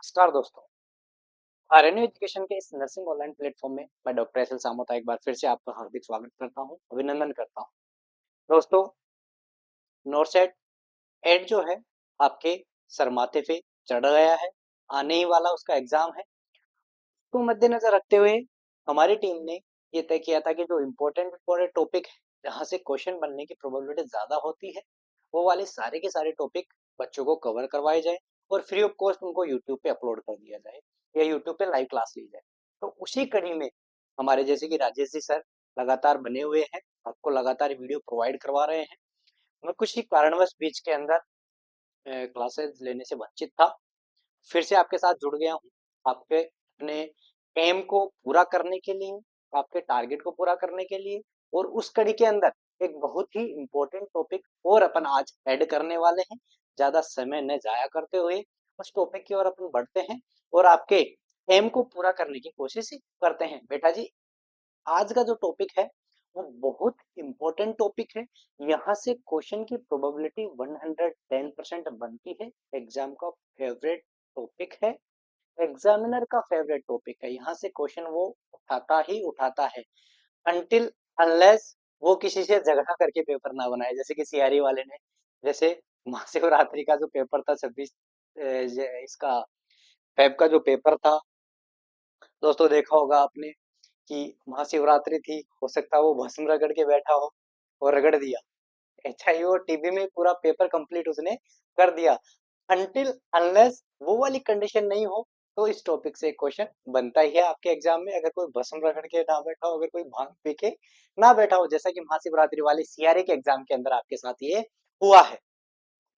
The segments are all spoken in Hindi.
नमस्कार दोस्तों। आरएनयू एजुकेशन के इस नर्सिंग ऑनलाइन प्लेटफॉर्म में मैं डॉक्टर एस एल सामोता एक बार फिर से आपका हार्दिक स्वागत करता हूं, अभिनंदन करता हूं। दोस्तों, नोरसेट एड जो है आपके सरमाथे पे चढ़ गया है। आने ही वाला उसका एग्जाम है। तो मद्देनजर रखते हुए हमारी टीम ने ये तय किया था कि जो इम्पोर्टेंट टॉपिक है, जहाँ से क्वेश्चन बनने की प्रोबेबिलिटी ज्यादा होती है, वो वाले सारे के सारे टॉपिक बच्चों को कवर करवाए जाए और फ्री ऑफ कॉस्ट उनको यूट्यूब पे अपलोड कर दिया जाए या यूट्यूब पे लाइव क्लास ली जाए। तो उसी कड़ी में हमारे जैसे कि राजेश जी सर लगातार बने हुए हैं, आपको लगातार वीडियो प्रोवाइड करवा रहे हैं। मैं कुछ ही कारणवश बीच के अंदर क्लासेस लेने से वंचित था। फिर से आपके साथ जुड़ गया हूँ, आपके अपने एम को पूरा करने के लिए, आपके टारगेट को पूरा करने के लिए। और उस कड़ी के अंदर एक बहुत ही इम्पोर्टेंट टॉपिक और अपन आज ऐड करने वाले हैं। ज्यादा समय न जाया करते हुए उस टॉपिक की ओर अपन बढ़ते हैं और आपके एम को पूरा करने की कोशिश करते हैं। बेटा जी, आज का जो टॉपिक है वो बहुत इम्पोर्टेंट टॉपिक है। यहाँ से क्वेश्चन की प्रोबेबिलिटी 110% बनती है। एग्जाम का फेवरेट टॉपिक है, एग्जामिनर का फेवरेट टॉपिक है। यहाँ से क्वेश्चन वो उठाता ही उठाता है, अनटिल अनलेस वो किसी से झगड़ा करके पेपर ना बनाए। जैसे कि सीआरई वाले ने, जैसे महाशिवरात्रि का जो पेपर था 26 इसका फेब का जो पेपर था, दोस्तों देखा होगा आपने कि महाशिवरात्रि थी, हो सकता है वो भस्म रगड़ के बैठा हो और रगड़ दिया। एचआईवी और टीबी में पूरा पेपर कंप्लीट उसने कर दिया। अनटिल अनलेस वो वाली कंडीशन नहीं हो तो इस टॉपिक से क्वेश्चन बनता ही है आपके एग्जाम में। अगर कोई भस्म रगड़ के ना बैठा हो, अगर कोई भांग पी के ना बैठा हो, जैसा कि महाशिवरात्रि वाली सीआरए के एग्जाम के अंदर आपके साथ ये हुआ है।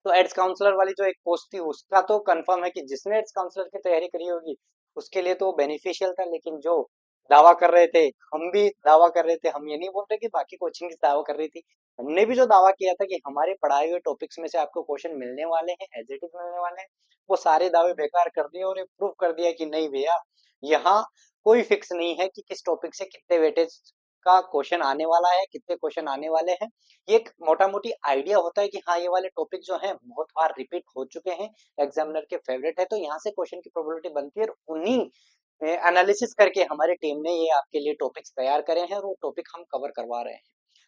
तो एड्स काउंसलर वाली जो एक पोस्ट थी उसका तो कंफर्म है कि जिसने एड्स काउंसलर की तैयारी करी होगी उसके लिए तो बेनिफिशियल था। लेकिन जो दावा कर रहे थे, हम भी दावा कर रहे थे, हम ये नहीं बोल रहे कि बाकी कोचिंग दावा कर रही थी, हमने भी जो दावा किया था कि हमारे पढ़ाए हुए टॉपिक्स में से आपको क्वेश्चन मिलने वाले हैं, एज इट इज मिलने वाले हैं, वो सारे दावे बेकार कर दिए और प्रूव कर दिया कि नहीं भैया, यहाँ कोई फिक्स नहीं है कि किस टॉपिक से कितने वेटेज का क्वेश्चन आने वाला है, कितने क्वेश्चन आने वाले हैं। ये एक मोटा मोटी आइडिया होता है कि हाँ, ये वाले टॉपिक जो हैं बहुत बार रिपीट हो चुके हैं, एग्जामिनर के फेवरेट है, तो यहाँ से क्वेश्चन की प्रोबेबिलिटी बनती है। और उन्हीं एनालिसिस करके हमारी टीम ने ये आपके लिए टॉपिक्स तैयार करे हैं और वो टॉपिक हम कवर करवा रहे हैं।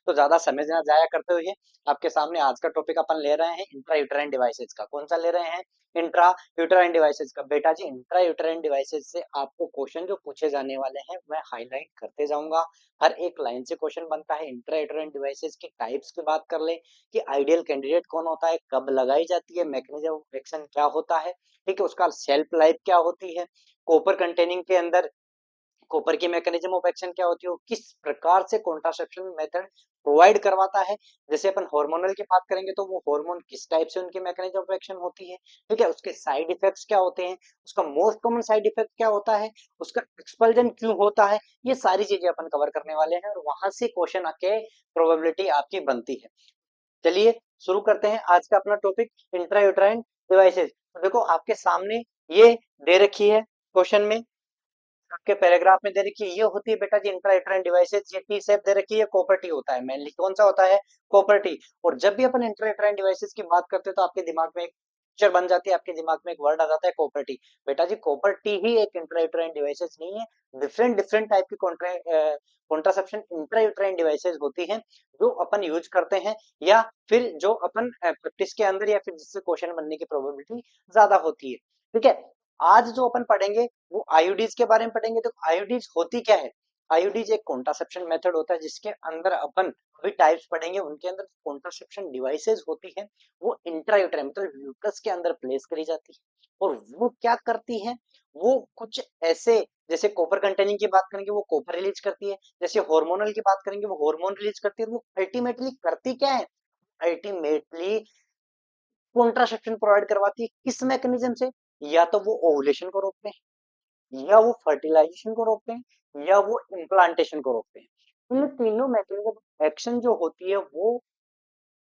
तो ज्यादा समय ना जाया करते हुए आपके सामने आज का टॉपिक अपन ले रहे हैं इंट्रा यूटेराइन डिवाइसेज का। कौन सा ले रहे हैं? इंट्रा यूटेराइन डिवाइसेज का। बेटा जी, इंट्रा यूटेराइन डिवाइसेज से आपको क्वेश्चन जो पूछे जाने वाले हैं मैं हाईलाइट करते जाऊंगा। हर एक लाइन से क्वेश्चन बनता है। इंट्रा यूटेराइन डिवाइसेज की टाइप्स की बात कर ले कि आइडियल कैंडिडेट कौन होता है, कब लगाई जाती है, मैकेनिज्म ऑफ एक्शन क्या होता है, ठीक है, उसका शेल्फ लाइफ क्या होती है, कॉपर कंटेनिंग के अंदर कॉपर की मैकेनिज्म ऑफ एक्शन क्या होती है, किस प्रकार से कॉन्ट्रासेप्शन मेथड प्रोवाइड करवाता है। जैसे अपन हार्मोनल की बात करेंगे तो वो हार्मोन किस टाइप से उनकी मैकेनिज्म ऑफ एक्शन होती है, ठीक है, उसके साइड इफेक्ट्स क्या होते हैं, उसका मोस्ट कॉमन साइड इफेक्ट क्या होता है, उसका एक्सपल्जन क्यों होता है, ये सारी चीजें अपन कवर करने वाले हैं और वहां से क्वेश्चन आके प्रोबेबिलिटी आपकी बनती है। चलिए शुरू करते हैं आज का अपना टॉपिक, इंट्रायूट्राइन डिवाइसेस। तो देखो आपके सामने ये दे रखी है क्वेश्चन में, आपके पैराग्राफ में दे रखी है, ये होती है बेटा जी इंट्रायूटेराइन डिवाइसेस। ये टी शेप दे रखी है, कॉपर टी होता है, मेनली कौन सा होता है? Copper T. और जब भी अपन इंट्रायूटेराइन डिवाइसेस की बात करते हैं तो आपके दिमाग में एक पिक्चर बन जाती है, आपके दिमाग में एक वर्ड आ जाता है कॉपर टी। बेटा जी, कॉपर टी ही एक इंट्रायूटेराइन डिवाइसेस नहीं है। डिफरेंट डिफरेंट टाइप की कॉन्ट्रासेप्शन इंट्रायूटेराइन डिवाइसेस होती हैं जो अपन यूज करते हैं, या फिर जो अपन प्रैक्टिस के अंदर या फिर जिससे क्वेश्चन बनने की प्रोबेबिलिटी ज्यादा होती है। ठीक है, आज जो अपन पढ़ेंगे वो आईयूडीज के बारे में पढ़ेंगे। तो आईयूडीज होती क्या है? आईयूडीज एक कॉन्ट्रासेप्शन मेथड होता है जिसके अंदर अपन अभी टाइप्स पढ़ेंगे, उनके अंदर कॉन्ट्रासेप्शन डिवाइसेस होती है वो इंट्रायूटेराइन मतलब यूट्रस के अंदर प्लेस करी जाती है। और वो क्या करती है? वो कुछ ऐसे, जैसे कॉपर कंटेनिंग की बात करेंगे वो कॉपर रिलीज करती है, जैसे हार्मोनल की बात करेंगे वो हार्मोन रिलीज करती है। वो अल्टीमेटली करती क्या है? अल्टीमेटली कॉन्ट्रासेप्शन प्रोवाइड करवाती है। किस मैकेनिज्म से? या तो वो ओवुलेशन को रोकते हैं, या वो फर्टिलाइजेशन को रोकते हैं, या वो इम्प्लांटेशन को रोकते हैं। इन तीनों मैकेनिज्म एक्शन जो होती है वो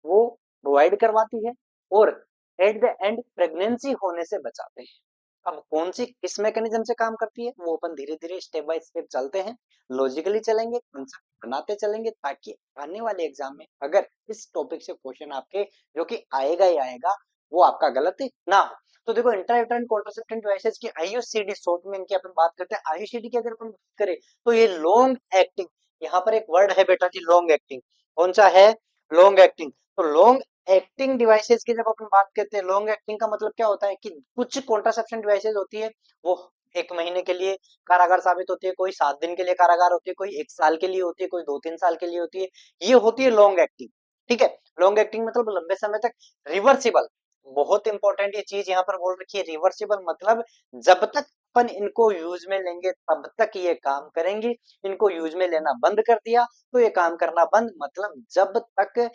प्रोवाइड करवाती है और एट द एंड प्रेगनेंसी होने से बचाते हैं। अब कौन सी किस मैकेनिज्म से काम करती है वो अपन धीरे धीरे स्टेप बाय स्टेप चलते हैं, लॉजिकली चलेंगे, कंसेप्ट बनाते चलेंगे, ताकि आने वाले एग्जाम में अगर इस टॉपिक से क्वेश्चन आपके जो कि आएगा ही आएगा वो आपका गलत ना हो। तो देखो इंट्रायूटेराइन कॉन्ट्रासेप्टिव डिवाइसेस की आईयूसीडी शॉर्ट में इनकी अपन बात करते हैं। आईयूसीडी की अगर अपन बात करें तो ये लॉन्ग एक्टिंग, यहाँ पर एक वर्ड है बेटा जी लॉन्ग एक्टिंग, कौन सा है, लॉन्ग एक्टिंग। तो लॉन्ग एक्टिंग डिवाइसेस की जब अपन बात करते हैं, लॉन्ग एक्टिंग का मतलब क्या होता है कि कुछ कॉन्ट्रासेप्शन डिवाइसेस होती है वो 1 महीने के लिए कारागार साबित होती है, कोई 7 दिन के लिए कारागार होती है, कोई 1 साल के लिए होती है, कोई 2-3 साल के लिए होती है, ये होती है लॉन्ग एक्टिंग। ठीक है, लॉन्ग एक्टिंग मतलब लंबे समय तक रिवर्सिबल, बहुत इंपॉर्टेंट ये चीज यहाँ पर बोल रखी है, रिवर्सिबल मतलब जब तक अपन इनको यूज में लेंगे तब तक ये काम करेंगे, इनको यूज में लेना बंद कर दिया तो ये काम करना बंद, मतलब जब तक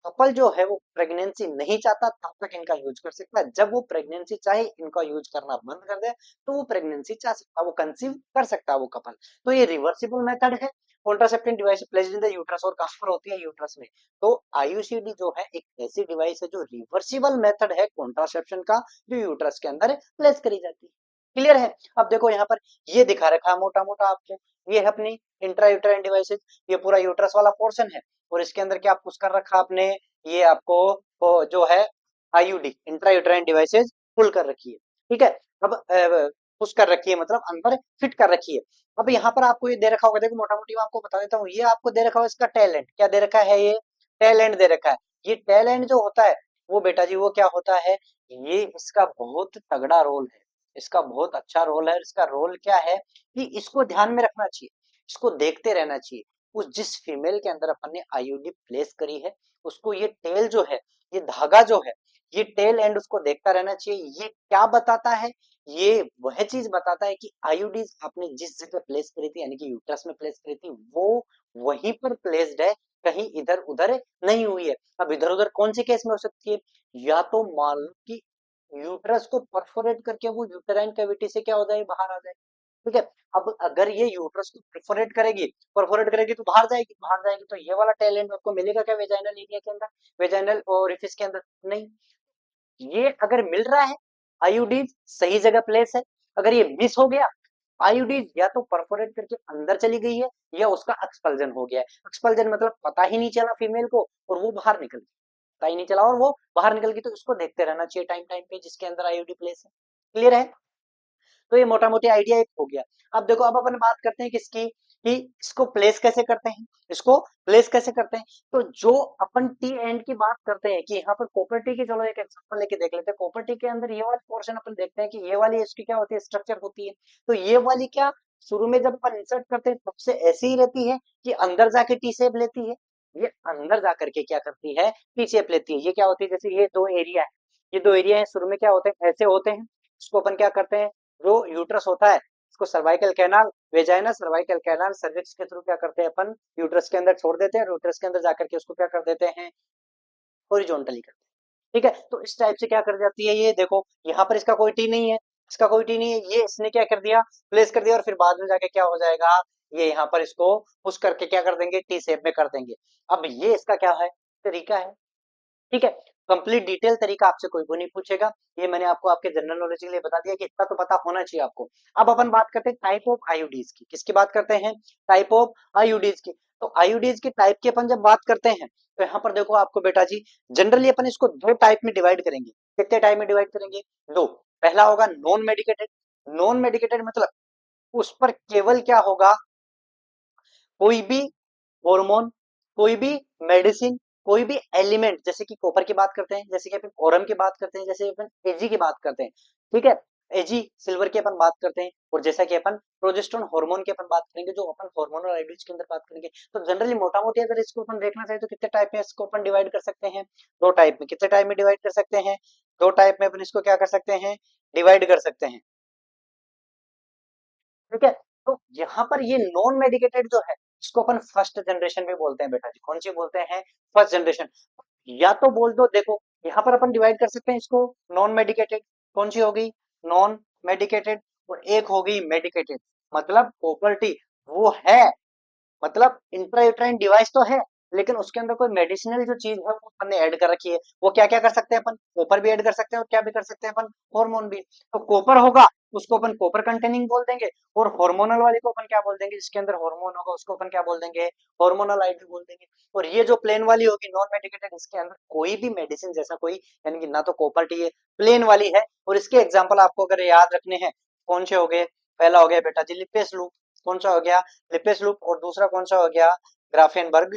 कपल जो है वो प्रेगनेंसी नहीं चाहता तब तक इनका यूज कर सकता है, जब वो प्रेगनेंसी चाहे इनका यूज करना बंद कर दे तो वो प्रेगनेंसी चाह सकता है, वो कंसीव कर सकता है वो कपल। तो ये रिवर्सिबल मेथड है contraceptive device placed in the uterus, और कहां पर होती है, यूट्रस में। तो आईयूसीडी जो है एक ऐसी डिवाइस है जो रिवर्सिबल मेथड है कॉन्ट्रासेप्शन का, जो यूट्रस के अंदर प्लेस करी जाती है। क्लियर है। अब देखो यहाँ पर ये दिखा रखा है मोटा मोटा आपको, ये है अपनी इंट्रायूटेराइन डिवाइसेस, ये पूरा यूट्रस वाला पोर्शन है, और इसके अंदर क्या पुश कर रखा आपने, ये आपको जो है आईयूडी इंट्रायूटेराइन डिवाइसेस पुल कर रखी है। ठीक है, अब पुश कर रखी है मतलब अंदर फिट कर रखी है। अब यहाँ पर आपको ये दे रखा होगा, देखो मोटा मोटी मैं आपको बता देता हूँ, ये आपको दे रखा होगा इसका टेल एंड, क्या दे रखा है, ये टेल एंड दे रखा है। ये टेल एंड जो होता है वो बेटा जी वो क्या होता है, ये इसका बहुत तगड़ा रोल है, इसका बहुत अच्छा रोल है। इसका रोल क्या है कि इसको ध्यान में रखना चाहिए, इसको देखते रहना चाहिए। उस जिस फीमेल के अंदर अपन ने आईयूडी प्लेस करी है उसको ये टेल जो है, ये धागा जो है, ये टेल एंड उसको देखता रहना चाहिए। ये क्या बताता है, ये वह चीज बताता है कि आईयूडीज आपने जिस जगह प्लेस करी थी यानी कि यूट्रस में प्लेस करी थी वो वहीं पर प्लेस्ड है, कहीं इधर उधर नहीं हुई है। अब इधर उधर कौन से केस में हो सकती है, या तो मान लो कि यूट्रस को परफोरेट करके वो यूटेराइन कैविटी से क्या हो जाए, बाहर आ जाए। ठीक है, अब अगर ये यूट्रस को परफोरेट करेगी तो बाहर जाएगी, बाहर जाएगी तो ये वाला टैलेंट आपको मिलेगा क्या वेजाइनल एरिया के अंदर, वेजाइनल ओरिफिस के अंदर, नहीं। ये अगर मिल रहा है, आईयूडीज सही जगह प्लेस है, अगर ये मिस हो गया, आईयूडीज या तो परफोरेट करके अंदर चली गई है या उसका एक्सपल्जन हो गया है। एक्सपल्जन मतलब पता ही नहीं चला फीमेल को और वो बाहर निकल गई, पता ही नहीं चला और वो बाहर निकल गई, तो इसको देखते रहना चाहिए टाइम टाइम पे जिसके अंदर आईयूडी प्लेस है। क्लियर है। तो ये मोटा मोटी आइडिया एक हो गया। अब देखो अब अपन बात करते हैं किसकी, कि इसको प्लेस कैसे करते हैं, इसको प्लेस कैसे करते हैं। तो जो अपन टी एंड की बात करते हैं कि यहाँ पर कॉपर टी की, चलो एक एग्जांपल लेके देख लेते हैं। कॉपर टी के अंदर ये वाली पोर्शन अपन देखते हैं कि ये वाली इसकी क्या होती है, स्ट्रक्चर होती है। तो ये वाली क्या शुरू में जब अपन इंसर्ट करते हैं तब से ऐसी ही रहती है कि अंदर जाके टी शेप लेती है, ये अंदर जाकर के क्या करती है, टी शेप लेती है। ये क्या होती है, जैसे ये दो एरिया है, ये दो एरिया है, शुरू में क्या होते हैं, ऐसे होते हैं। इसको अपन क्या करते हैं, जो यूट्रस होता है इसको cervical canal, vagina cervical canal cervix के थ्रू क्या करते हैं अपन, यूट्रस के अंदर छोड़ देते हैं, यूट्रस के अंदर जाकर के उसको क्या कर देते हैं, हॉरिजॉन्टली करते हैं। ठीक है, तो इस टाइप से क्या कर जाती है, ये देखो यहाँ पर इसका कोई टी नहीं है, इसका कोई टी नहीं है, ये इसने क्या कर दिया, प्लेस कर दिया, और फिर बाद में जाके क्या हो जाएगा, ये यहाँ पर इसको पुश करके क्या कर देंगे, टी शेप में कर देंगे। अब ये इसका क्या है, तरीका है। ठीक है, कंप्लीट डिटेल तरीका आपसे कोई भी नहीं पूछेगा, ये मैंने आपको आपके जनरल नॉलेज के लिए बता दिया कि इतना तो पता होना चाहिए आपको। अब अपन बात करते हैं टाइप ऑफ आईयूडीज की, किसकी बात करते हैं, टाइप ऑफ आईयूडीज की। तो आईयूडीज की टाइप की अपन जब बात करते हैं तो यहाँ पर देखो आपको बेटा जी, जनरली अपन इसको दो टाइप में डिवाइड करेंगे। कितने टाइप में डिवाइड करेंगे, दो। पहला होगा नॉन मेडिकेटेड, नॉन मेडिकेटेड मतलब उस पर केवल क्या होगा, कोई भी हार्मोन, कोई भी मेडिसिन, कोई भी एलिमेंट, जैसे कि कॉपर की बात करते हैं, जैसे कि अपन ओरम की बात करते हैं, जैसे अपन एजी की बात करते हैं। ठीक है, एजी सिल्वर की अपन बात करते हैं, और जैसा कि अपन प्रोजेस्टेरोन हार्मोन की अपन बात करेंगे, जो अपन हार्मोनल आइडियोज के अंदर बात करेंगे। तो जनरली मोटा मोटी अगर इसको अपन देखना चाहे तो कितने टाइप में इसको अपन डिवाइड कर सकते हैं, दो टाइप में। कितने टाइप में डिवाइड कर सकते हैं, दो टाइप में अपन इसको क्या कर सकते हैं, डिवाइड कर सकते हैं। ठीक है, तो यहाँ पर ये नॉन मेडिकेटेड जो है इसको अपन फर्स्ट जनरेशन भी बोलते हैं बेटा जी, कौन सी बोलते हैं, फर्स्ट जनरेशन। या तो बोल दो, देखो यहाँ पर अपन डिवाइड कर सकते हैं इसको, नॉन मेडिकेटेड कौन सी होगी, नॉन मेडिकेटेड, और एक होगी मेडिकेटेड, मतलब प्रॉपर्टी वो है, मतलब इंट्रायूट्राइन डिवाइस तो है लेकिन उसके अंदर कोई मेडिसिनल जो चीज है वो अपन ने ऐड कर रखी है। वो क्या क्या कर सकते हैं अपन, कॉपर भी ऐड कर सकते हैं और क्या भी कर सकते हैं अपन, हार्मोन भी। तो कॉपर होगा उसको अपन कॉपर कंटेनिंग बोल देंगे, और हार्मोनल वाले को अपन क्या बोल देंगे, जिसके अंदर हार्मोन होगा उसको अपन क्या बोल देंगे, हार्मोनल आईडी बोल देंगे। और ये जो प्लेन वाली होगी नॉन मेडिकेटेड, इसके अंदर कोई भी मेडिसिन जैसा कोई, यानी कि ना तो कॉपर टी है, प्लेन वाली है। और इसके एग्जाम्पल आपको अगर याद रखने हैं, कौन से हो गए, पहला हो गया बेटा जी लिपेस लूप, कौन सा हो गया, लिपेस लूप, और दूसरा कौन सा हो गया, ग्राफेनबर्ग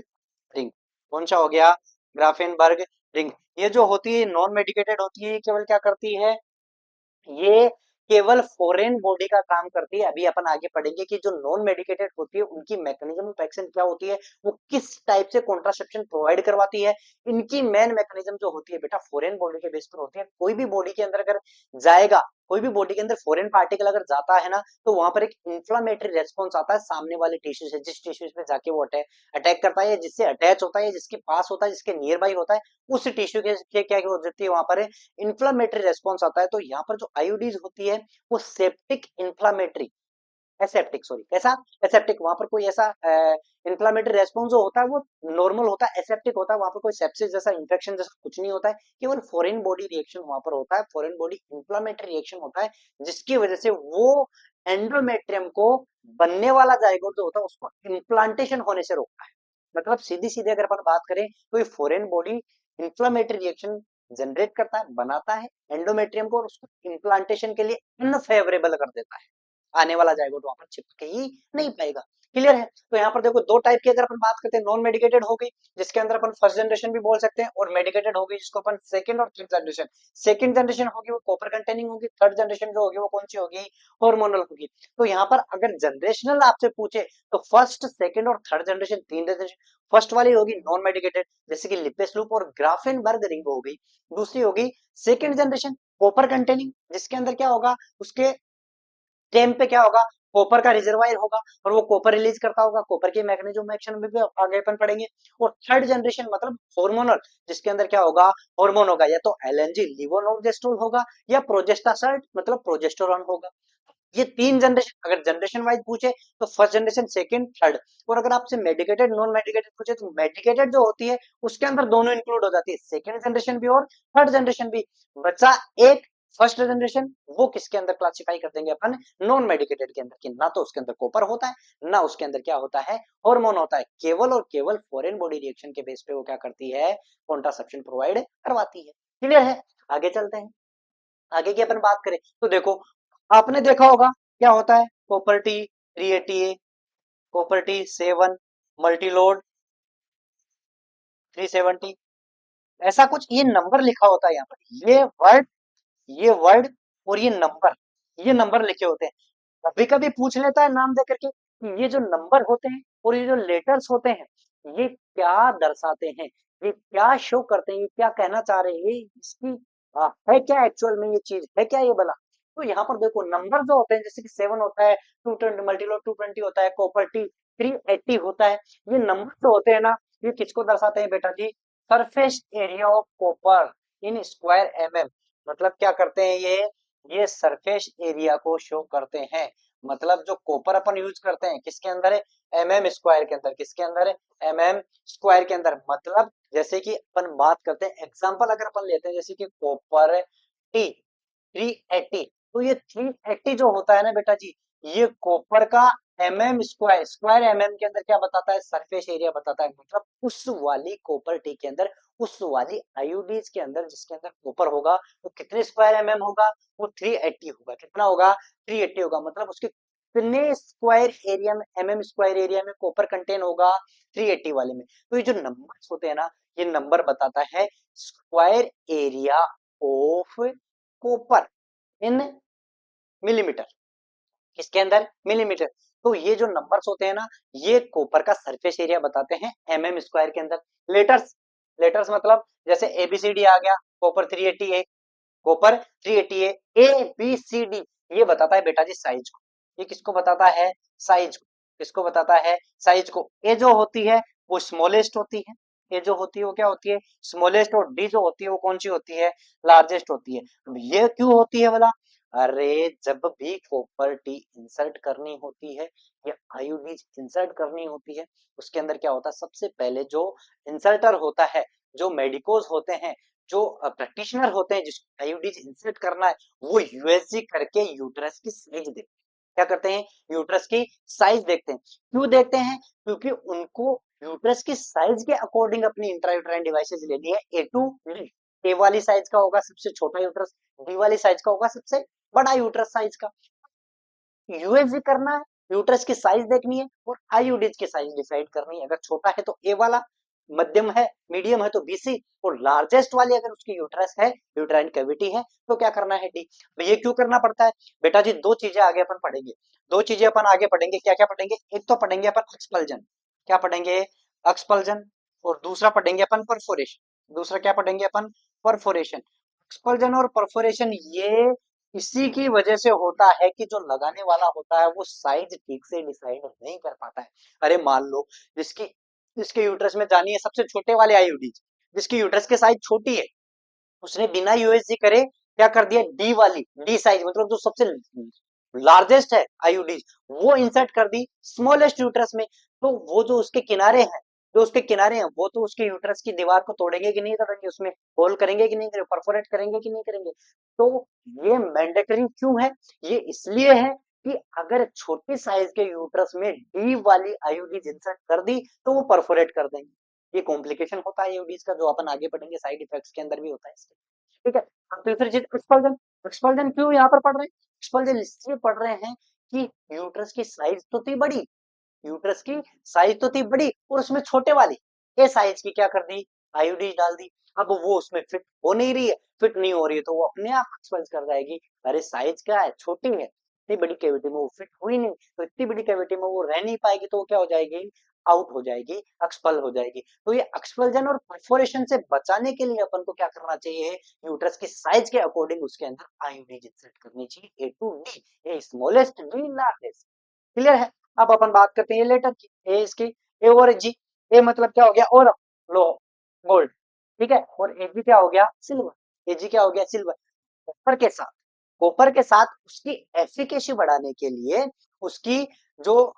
रिंग, कौन सा हो गया, ग्राफेनबर्ग रिंग। ये जो होती है नॉन मेडिकेटेड होती है, ये केवल क्या करती है, ये केवल फॉरेन बॉडी का काम करती है। अभी अपन आगे पढ़ेंगे कि जो नॉन मेडिकेटेड होती है उनकी मैकेनिज्म ऑफ एक्शन क्या होती है, वो किस टाइप से कॉन्ट्रासेप्शन प्रोवाइड करवाती है। इनकी मेन मैकेनिज्म जो होती है बेटा फॉरेन बॉडी के बेस पर होती है। कोई भी बॉडी के अंदर अगर जाएगा, कोई भी बॉडी के अंदर फॉरेन पार्टिकल अगर जाता है ना, तो वहां पर एक इंफ्लामेटरी रेस्पॉन्स आता है सामने वाले टिश्यू से, जिस टिश्यू पे जाके वो अटैक करता है, जिससे अटैच होता है, जिसके पास होता है, जिसके नियर बाई होता है, उस टिश्यू के क्या हो जाती है, वहां पर इन्फ्लामेटरी रेस्पॉन्स आता है। तो यहाँ पर जो आयोडीज होती है वो सेप्टिक इन्फ्लामेटरी, एसेप्टिक सॉरी, कैसा, एसेप्टिक, वहां पर कोई ऐसा इन्फ्लामेटरी रेस्पॉन्स जो होता है वो नॉर्मल होता है, एसेप्टिक होता है, वहां पर कोई सेप्सिस जैसा इंफेक्शन जैसा कुछ नहीं होता है, केवल फॉरेन बॉडी रिएक्शन वहां पर होता है, फॉरेन बॉडी इन्फ्लामेटरी रिएक्शन होता है, जिसकी वजह से वो एंडोमेट्रियम को बनने वाला जाइगोट जो होता है उसको इम्प्लांटेशन होने से रोकता है। मतलब सीधी सीधी अगर अपन बात करें तो ये foreign body inflammatory reaction generate करता है, बनाता है एंडोमेट्रियम को, और उसको इम्प्लांटेशन के लिए अनफेवरेबल कर देता है, आने वाला जाएगा तो वहां पर चिपक ही नहीं पाएगा। क्लियर है। तो यहाँ पर देखो दो टाइप की अगर अपन बात करते हैं, नॉन मेडिकेटेड हो गई जिसके अंदर अपन फर्स्ट जनरेशन भी बोल सकते हैं, और मेडिकेटेड होगी जिसको अपन सेकंड और थर्ड जनरेशन, सेकंड जनरेशन होगी वो कॉपर कंटेनिंग होगी, थर्ड जनरेशन जो होगी वो कौन सी होगी, हार्मोनल होगी। तो यहाँ पर अगर जनरेशनल आपसे पूछे तो फर्स्ट सेकंड और थर्ड जनरेशन, तीन जनरेशन, फर्स्ट वाली होगी नॉन मेडिकेटेड जैसे कि लिपेस लूप और ग्राफेनबर्ग रिंग हो गई, दूसरी होगी सेकंड जनरेशन कॉपर कंटेनिंग, जिसके अंदर क्या होगा, उसके टेम पे क्या होगा, कॉपर का रिजर्वायर होगा, और वो कॉपर रिलीज करता होगा, कॉपर के मैकेनिज्म एक्शन में भी आगे अपन पढ़ेंगे। और थर्ड जनरेशन मतलब हार्मोनल, जिसके अंदर क्या होगा, हार्मोन होगा, या तो एलएनजी लिवोनोर्जेस्ट्रोल होगा, या प्रोजेस्टासार्ट मतलब प्रोजेस्टेरोन होगा। ये तीन जनरेशन अगर जनरेशन वाइज पूछे तो फर्स्ट जनरेशन, सेकंड, थर्ड। और अगर आपसे मेडिकेटेड नॉन मेडिकेटेड पूछे तो मेडिकेटेड जो होती है उसके अंदर दोनों इंक्लूड हो जाती है, सेकंड जनरेशन भी और थर्ड जनरेशन भी। बचा एक फर्स्ट जनरेशन, वो किसके अंदर क्लासिफाई कर देंगे अपन, नॉन मेडिकेटेड के अंदर, कि ना तो उसके अंदर कॉपर होता है, ना उसके अंदर क्या होता है, हार्मोन होता है, केवल और केवल फॉरेन बॉडी रिएक्शन के बेस पे वो क्या करती है, कॉन्ट्रासेप्शन प्रोवाइड करवाती है। क्लियर है। आगे चलते हैं, आगे की अपन बात करें तो देखो आपने देखा होगा क्या होता है, copper T 380A, copper T 7, Multiload 370, ऐसा कुछ ये नंबर लिखा होता है यहाँ पर, ये वर्ड और ये नंबर लिखे होते हैं। कभी कभी पूछ लेता है नाम दे करके कि ये जो नंबर होते हैं और ये जो लेटर्स होते हैं ये क्या दर्शाते हैं, ये क्या शो करते हैं, ये क्या कहना चाह रहे हैं, इसकी है क्या एक्चुअल में, ये चीज है क्या ये बला। तो यहाँ पर देखो नंबर जो होते हैं जैसे कि 7 होता है, 220 मल्टीलोड 220 होता है, कॉपर टी 380 होता है, ये नंबर जो होते हैं ना ये किसको दर्शाते हैं बेटा जी, surface area of copper in square mm. मतलब क्या करते हैं ये सरफेस एरिया को शो करते हैं। मतलब जो कॉपर अपन यूज करते हैं किसके अंदर है, एमएम स्क्वायर के अंदर, किसके अंदर है, एमएम स्क्वायर के अंदर। मतलब जैसे कि अपन बात करते हैं एग्जांपल अगर अपन लेते हैं जैसे कि कॉपर टी 380, तो ये 380 जो होता है ना बेटा जी, ये कॉपर का एमएम स्क्वायर, स्क्वायर एमएम के अंदर क्या बताता है, सरफेस एरिया बताता है। मतलब उस वाली कॉपर टी के अंदर, उस वाली आयोडीज के अंदर जिसके अंदर कॉपर होगा वो कितने स्क्वायर एमएम होगा, वो 380 होगा। कितना होगा, 380 होगा। मतलब उसके कितने स्क्वायर एरिया में, एमएम स्क्वायर एरिया में कॉपर कंटेन होगा, 380 वाले में। तो ये जो नंबर्स होते हैं ना, ये नंबर बताता है square area of copper in millimetre, किसके अंदर, मिलीमीटर। तो ये जो नंबर्स होते हैं ना ये कॉपर का सरफेस एरिया बताते हैं एमएम स्क्वायर के अंदर। लेटर्स, लेटर्स मतलब जैसे एबीसीडी आ गया, copper 380 copper 380 A B C D, ये बताता है बेटा जी साइज को। ये किसको बताता है, साइज को, किसको बताता है, साइज को। ए जो होती है वो स्मॉलेस्ट होती है, ए जो होती है वो क्या होती है, स्मॉलेस्ट, और डी जो होती है वो कौन सी होती है, लार्जेस्ट होती है। अब ये क्यों होती है बोला, अरे जब भी कॉपर टी इंसर्ट करनी होती है या आयोडीज इंसर्ट करनी होती है, उसके अंदर क्या होता है, सबसे पहले जो इंसर्टर होता है, जो मेडिकोज होते हैं, जो प्रैक्टिशनर होते हैं जिसको आईयूडीज इंसर्ट करना है, वो यूएसजी करके यूट्रस की साइज देखते हैं। क्या करते हैं? यूट्रस की साइज देखते हैं। क्यों देखते हैं? क्योंकि उनको यूट्रस की साइज के अकॉर्डिंग अपनी इंट्रायूट्राइन डिवाइसेज लेनी है। ए टू डी, ए वाली साइज का होगा सबसे छोटा यूट्रस, डी वाली साइज का होगा सबसे बड़ा यूट्रस साइज का। यूएसजी करना है, यूट्रस की साइज देखनी है और आईयूडीज की साइज डिसाइड करनी है। अगर छोटा है तो ए वाला, मध्यम है, मीडियम है तो बीसी, और लार्जेस्ट वाली अगर उसकी यूट्रस है, यूट्राइन कैविटी है, तो क्या करना है? डी। तो ये क्यों करना पड़ता है बेटा जी? दो चीजें आगे अपन पढ़ेंगे, दो चीजें अपन आगे पढ़ेंगे। क्या क्या पढ़ेंगे? एक तो पढ़ेंगे अपन एक्सपल्जन। क्या पढ़ेंगे? एक्सपल्जन। और दूसरा पढ़ेंगे अपन परफोरेशन। दूसरा क्या पढ़ेंगे अपन? परफोरेशन। एक्सपल्जन और परफोरेशन ये इसी की वजह से होता है कि जो लगाने वाला होता है वो साइज ठीक से डिसाइड नहीं कर पाता है। अरे मान लो जिसकी जिसके यूट्रस में जानी है सबसे छोटे वाले आईयूडीज, जिसकी यूट्रस की साइज छोटी है, उसने बिना यूएसजी करे क्या कर दिया? डी वाली, डी साइज मतलब जो सबसे लार्जेस्ट है आईयूडीज, वो इंसर्ट कर दी स्मॉलेस्ट यूट्रस में। तो वो जो उसके किनारे हैं, जो उसके किनारे हैं, वो तो उसके यूट्रस की दीवार को तोड़ेंगे कि नहीं तोड़ेंगे, उसमें होल करेंगे कि नहीं करेंगे, परफोरेट करेंगे कि नहीं करेंगे। तो ये मैंडेटरी क्यों है? ये इसलिए है कि अगर छोटे साइज के यूट्रस में डी वाली आईयूडीज इंसर्ट कर दी तो वो परफोरेट कर देंगे। ये कॉम्प्लिकेशन होता है आईयूडीज का, जो अपन आगे पढ़ेंगे, साइड इफेक्ट्स के अंदर भी होता है इसके। ठीक है। अब दूसरी चीज एक्सपल्जन। एक्सपल्जन क्यों यहाँ पर पढ़ रहे हैं? एक्सपल्जन इसलिए पढ़ रहे हैं कि यूट्रस की साइज तो थी बड़ी, यूट्रस की साइज तो थी बड़ी, और उसमें छोटे वाली ए साइज की क्या कर दी? आईयूडीज डाल दी। अब वो उसमें फिट हो नहीं रही है, फिट नहीं हो रही है, तो वो अपने आप एक्सपल्स कर जाएगी। अरे साइज क्या है? छोटी है, इतनी बड़ी कैविटी में वो फिट हुई नहीं, तो इतनी बड़ी कैविटी में वो रह नहीं पाएगी, तो वो क्या हो जाएगी? आउट हो जाएगी, एक्सपल हो जाएगी। तो ये एक्सपल्जन और परफोरेशन से बचाने के लिए अपन को क्या करना चाहिए? यूट्रस की साइज के अकॉर्डिंग उसके अंदर आईयूडीज इंसर्ट करनी चाहिए, A to D, A smallest, D largest. Clear है? अब अपन बात करते हैं लेटर की। ए इसकी, ए और जी। ए मतलब क्या हो गया? और लो, गोल्ड। ठीक है। और ए जी क्या हो गया? सिल्वर। ए जी क्या हो गया? सिल्वर। कॉपर के साथ, कॉपर के साथ उसकी एफिकेसी बढ़ाने के लिए, उसकी जो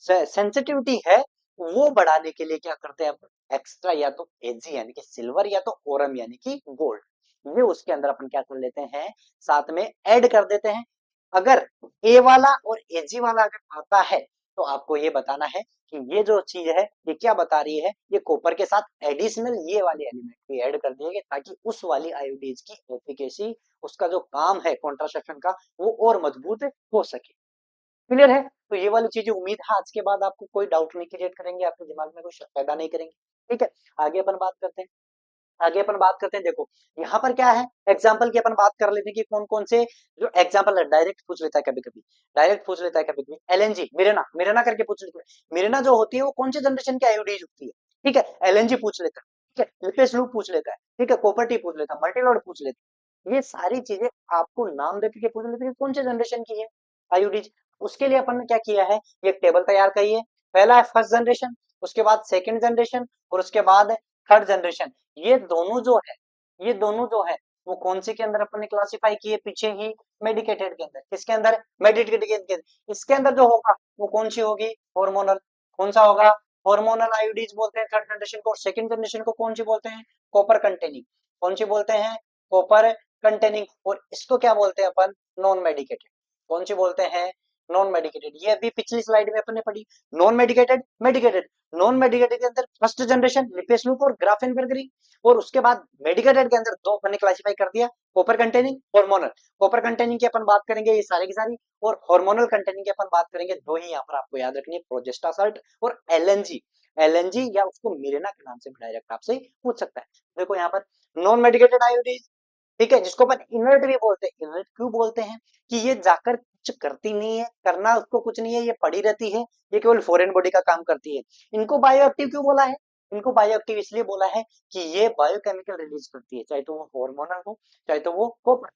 सेंसिटिविटी है वो बढ़ाने के लिए क्या करते हैं अपन? एक्स्ट्रा या तो एजी यानी कि सिल्वर या तो ओरम यानी कि गोल्ड, ये उसके अंदर अपन क्या कर लेते हैं? साथ में ऐड कर देते हैं। अगर ए वाला और एजी वाला अगर आता है तो आपको ये बताना है कि ये जो चीज है ये क्या बता रही है? ये कॉपर के साथ एडिशनल ये वाले एलिमेंट भी ऐड कर दिए गए ताकि उस वाली आयोडीज की एफिकेसी, उसका जो काम है कॉन्ट्रासेप्शन का, वो और मजबूत हो सके। क्लियर है? तो ये वाली चीजें उम्मीद है आज के बाद आपको कोई डाउट नहीं क्रिएट करेंगे, आपके दिमाग में कोई शक पैदा नहीं करेंगे। ठीक है। आगे अपन बात करते हैं। आगे अपन बात करते हैं। देखो यहाँ पर क्या है, एग्जाम्पल की अपन बात कर लेते हैं कि कौन कौन से जो एग्जाम्पल है, डायरेक्ट पूछ लेता है कभी कभी, डायरेक्ट पूछ लेता है कभी कभी। एलएनजी, मिरेना, मिरेना करके पूछ लेता है। मिरेना जो होती है वो कौन से जनरेशन की आयोडीज होती है? ठीक है। एलएनजी पूछ लेता है। ठीक है। लिपेस लूप पूछ लेता है। ठीक है। कॉपर टी पूछ लेता है, मल्टीलॉइड पूछ लेता है। ये सारी चीजें आपको नाम देके के पूछ लेते हैं कौन से जनरेशन की है आयोडीज। उसके लिए अपन ने क्या किया है, ये टेबल तैयार करी है। पहला है फर्स्ट जनरेशन, उसके बाद सेकंड जनरेशन, और उसके बाद थर्ड जनरेशन। ये दोनों जो है, ये दोनों जो है वो कौन से के अंदर अपन ने क्लासिफाई किए? पीछे ही मेडिकेटेड के अंदर। किसके अंदर? मेडिकेटेड के अंदर। इसके अंदर जो होगा वो कौन सी होगी? हार्मोनल। कौन सा होगा? हार्मोनल आयोडीज बोलते हैं थर्ड जनरेशन को। और सेकंड जनरेशन को कौन सी बोलते हैं? Copper containing. कौन सी बोलते हैं? Copper containing. और इसको क्या बोलते हैं अपन? Non medicated. कौन सी बोलते हैं? Non medicated. ये अभी पिछली स्लाइड में अपन ने पढ़ी। Non medicated, medicated. Non medicated के अंदर फर्स्ट जनरेशन लिपेस लूप और ग्राफेनबर्गरी। और उसके बाद मेडिकेटेड के अंदर दो अपन ने क्लासिफाई कर दिया, copper containing, hormonal. Copper containing की अपन बात करेंगे ये सारे की सारी, और हार्मोनल कंटेनिंग की अपन बात करेंगे। दो ही यहाँ पर आपको याद रखनी है, प्रोजेस्टासाल्ट और एलएनजी। एलएनजी या उसको मिरेना के नाम से डायरेक्ट आपसे पूछ सकता है। देखो यहाँ पर नॉन मेडिकेटेड आयोडीज, ठीक है, जिसको अपन इनर्ट भी बोलते हैं। इनर्ट क्यों बोलते हैं? कि ये जाकर कुछ करती नहीं है, करना उसको कुछ नहीं है, ये पड़ी रहती है, ये केवल फॉरेन बॉडी का काम करती है। इनको बायोएक्टिव क्यों बोला है? इनको बायोएक्टिव इसलिए बोला है कि ये बायोकेमिकल रिलीज करती है, चाहे तो वो हार्मोनल हो, चाहे तो वो कॉपर,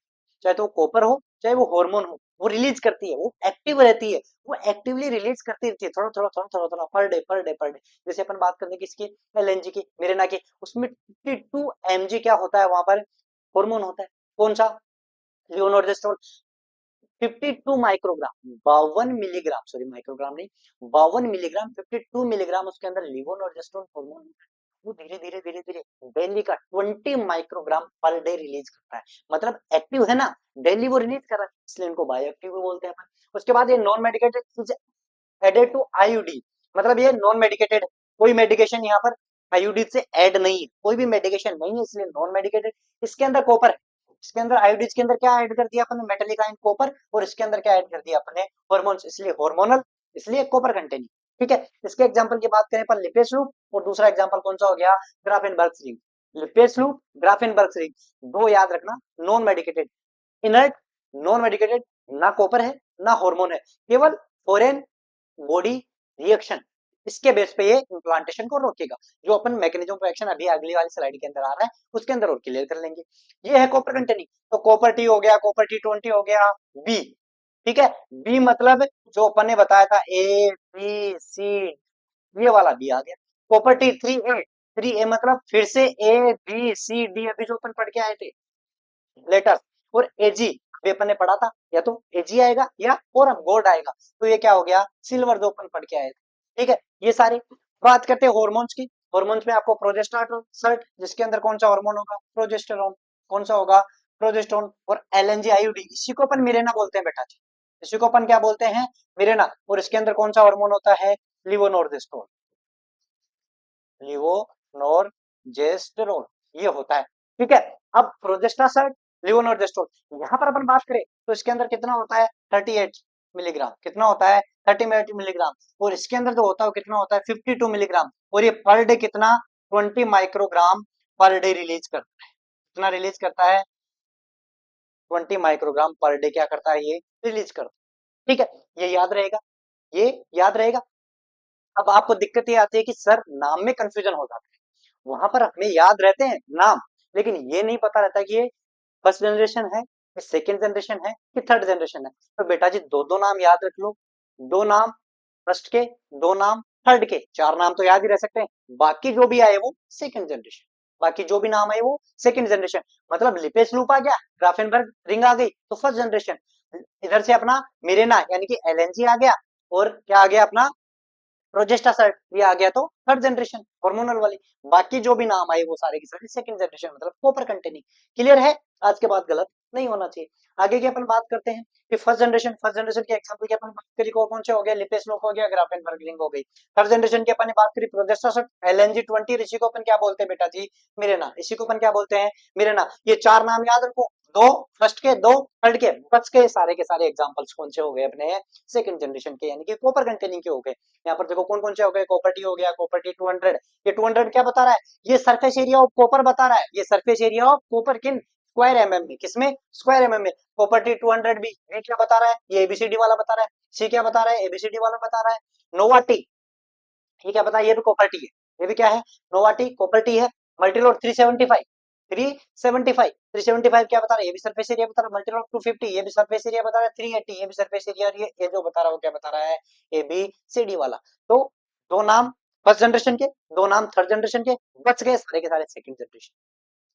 चाहे तो वो कॉपर हो, चाहे वो हार्मोन हो, वो रिलीज करती है, वो एक्टिव रहती है, वो एक्टिवली रिलीज करती रहती है, थोड़ा थोड़ा थोड़ा थोड़ा थोड़ा, per day per day per day. जैसे अपन बात करते हैं किसकी? एलएनजी की, मिरेना की। उसमें 52 mg क्या होता है वहां पर? हार्मोन होता है। कौन सा? लियोनोर्जेस्ट्रोल। 52 माइक्रोग्राम, 52 मिलीग्राम, सॉरी माइक्रोग्राम नहीं, 52 मिलीग्राम, 52 मिलीग्राम उसके अंदर लिवोनोर्जेस्ट्रोल हार्मोन। वो धीरे धीरे धीरे धीरे डेली का 20 माइक्रोग्राम पर डे रिलीज करता है। मतलब एक्टिव है ना, डेली वो रिलीज कर रहा है, इसलिए इनको बायो एक्टिव भी बोलते हैं अपन। उसके बाद ये non medicated is added to IUD, मतलब ये नॉन मेडिकेटेड, कोई मेडिकेशन यहाँ पर आईयूडी से ऐड नहीं है, कोई भी मेडिकेशन नहीं है, इसलिए नॉन मेडिकेटेड। इसके अंदर कॉपर है, इसके अंदर आईयूडी के अंदर क्या ऐड कर दिया अपन ने, मेटेलिक आयन कॉपर, और इसके अंदर क्या ऐड कर दिया अपने, हॉर्मोन्स, इसलिए हार्मोनल, इसलिए कॉपर कंटेनिंग। ठीक है, इसके एग्जांपल की बात करें पर लिपेस लूप, और दूसरा एग्जांपल कौन सा हो गया, ग्राफेनबर्ग रिंग। लिपेस लूप, ग्राफेनबर्ग रिंग, दो याद रखना, non medicated, inert, non medicated, ना कॉपर है ना हार्मोन है, केवल फॉरेन बॉडी रिएक्शन, इसके बेस पे ये इम्प्लांटेशन को रोकेगा। जो अपन मैकेनिज्म ऑफ एक्शन अभी अगली वाली स्लाइड के अंदर आ रहा है उसके अंदर और क्लियर कर लेंगे। ये है कॉपर कंटेनिंग, तो कॉपर टी हो गया, कॉपर टी 20 हो गया, बी। ठीक है, बी मतलब जो अपन ने बताया था ए बी सी, ये वाला बी आ गया। कॉपर टी 3A, 3A मतलब फिर से ए बी सी डी अभी जो अपन पढ़ के आए थे लेटर, और एजी अभी अपन ने पढ़ा था, या तो एजी आएगा या और गोल्ड आएगा, तो ये क्या हो गया, सिल्वर जो अपन पढ़ के आए थे। ठीक है, ये सारे। बात करते हैं हॉर्मोन्स की, हॉर्मोन्स में आपको प्रोजेस्टेरोन सर्ट, जिसके अंदर कौन सा हार्मोन होगा, प्रोजेस्टेरोन, कौन सा होगा, प्रोजेस्टेरोन, और एलएनजी आईयूडी, इसी को अपन मिरेना बोलते हैं बेटा जी, इसी को अपन क्या बोलते हैं, मिरेना, और इसके अंदर कौन सा हार्मोन होता है, लिवोनोर्जेस्ट्रोन, लिवोनोर्जेस्टेरोन, ये होता है। ठीक है, अब प्रोजेस्टेरोन, लिवोनोर्जेस्ट्रोन, यहाँ पर अपन बात करें तो इसके अंदर कितना होता है, 38 मिलीग्राम, कितना होता है, 30 मिलीग्राम, और इसके अंदर जो होता है वो कितना होता है, 52 मिलीग्राम, और ये पर डे कितना, 20 माइक्रोग्राम पर डे रिलीज करता है, कितना रिलीज करता है, 20 माइक्रोग्राम पर डे क्या करता है, ये रिलीज करता है। ठीक है, ये याद रहेगा, ये याद रहेगा। अब आपको दिक्कत ये आती है कि सर नाम में कंफ्यूजन हो जाता है, वहां पर हमें याद रहते हैं नाम, लेकिन ये नहीं पता रहता कि ये फर्स्ट जनरेशन है, ये सेकेंड जनरेशन है, कि थर्ड जनरेशन है। तो बेटा जी दो दो नाम याद रख लो, दो नाम फर्स्ट के, दो नाम थर्ड के, चार नाम तो याद ही रह सकते हैं, बाकी जो भी आए वो सेकंड जनरेशन, बाकी जो भी नाम आए वो सेकंड जनरेशन। मतलब लिपेस लूप आ गया, ग्राफेनबर्ग रिंग आ गई तो फर्स्ट जनरेशन, इधर से अपना मिरेना यानी कि एलएनजी आ गया, और क्या आ गया अपना प्रोजेस्टासाइड, ये आ गया तो थर्ड जनरेशन हार्मोनल वाली, बाकी जो भी नाम आए वो सारे के सारे सेकंड जनरेशन, मतलब कॉपर कंटेनिंग। क्लियर है, आज के बाद गलत नहीं होना चाहिए। आगे की अपन बात करते हैं कि फर्स्ट जनरेशन के एग्जांपल की अपन बात करी, कौन से हो गया, लिपेस लोक हो गया, ग्राफेनबर्ग रिंग हो गई। थर्ड जनरेशन की अपन ने बात करी प्रोजेस्टासाइड, एलएनजी 20, इसी को अपन क्या बोलते हैं बेटा जी, मिरेना, इसी को अपन क्या बोलते हैं, मिरेना। ये चार नाम याद रखो, दो फर्स्ट के, दो थर्ड के, बच के सारे एग्जांपल्स कौन से हो गए अपने सेकंड जनरेशन के, यानी कि कॉपर कंटेनिंग के हो गए। यहाँ पर देखो कौन कौन से हो गए, कॉपर टी हो गया, कॉपर टी 200, ये 200 क्या बता रहा है, ये सरफेस एरिया ऑफ कॉपर बता रहा है, ये सरफेस एरिया ऑफ कॉपर किन स्क्वायर एमएम में, किसमें, स्क्वायर एमएम में। कॉपर टी 200 भी, ये क्या बता रहा है, ये एबीसीडी वाला बता रहा है, सी क्या बता रहा है, एबीसीडी वाला बता रहा है। नोवा टी, ये क्या बता है, ये भी कॉपर टी है, ये भी क्या है, नोवा टी कॉपर टी है। मल्टीलोड 375, 375 क्या बता रहा है, ये भी सरफेस एरिया बता रहा है। मल्टीलोड 250, ये भी सरफेस एरिया बता रहा है। 380, ये भी सरफेस एरिया, और ये जो बता रहा है वो क्या बता रहा है, ए बी सी डी वाला। तो दो नाम फर्स्ट जनरेशन के, दो नाम थर्ड जनरेशन के, बच गए सारे के सारे सेकंड जनरेशन।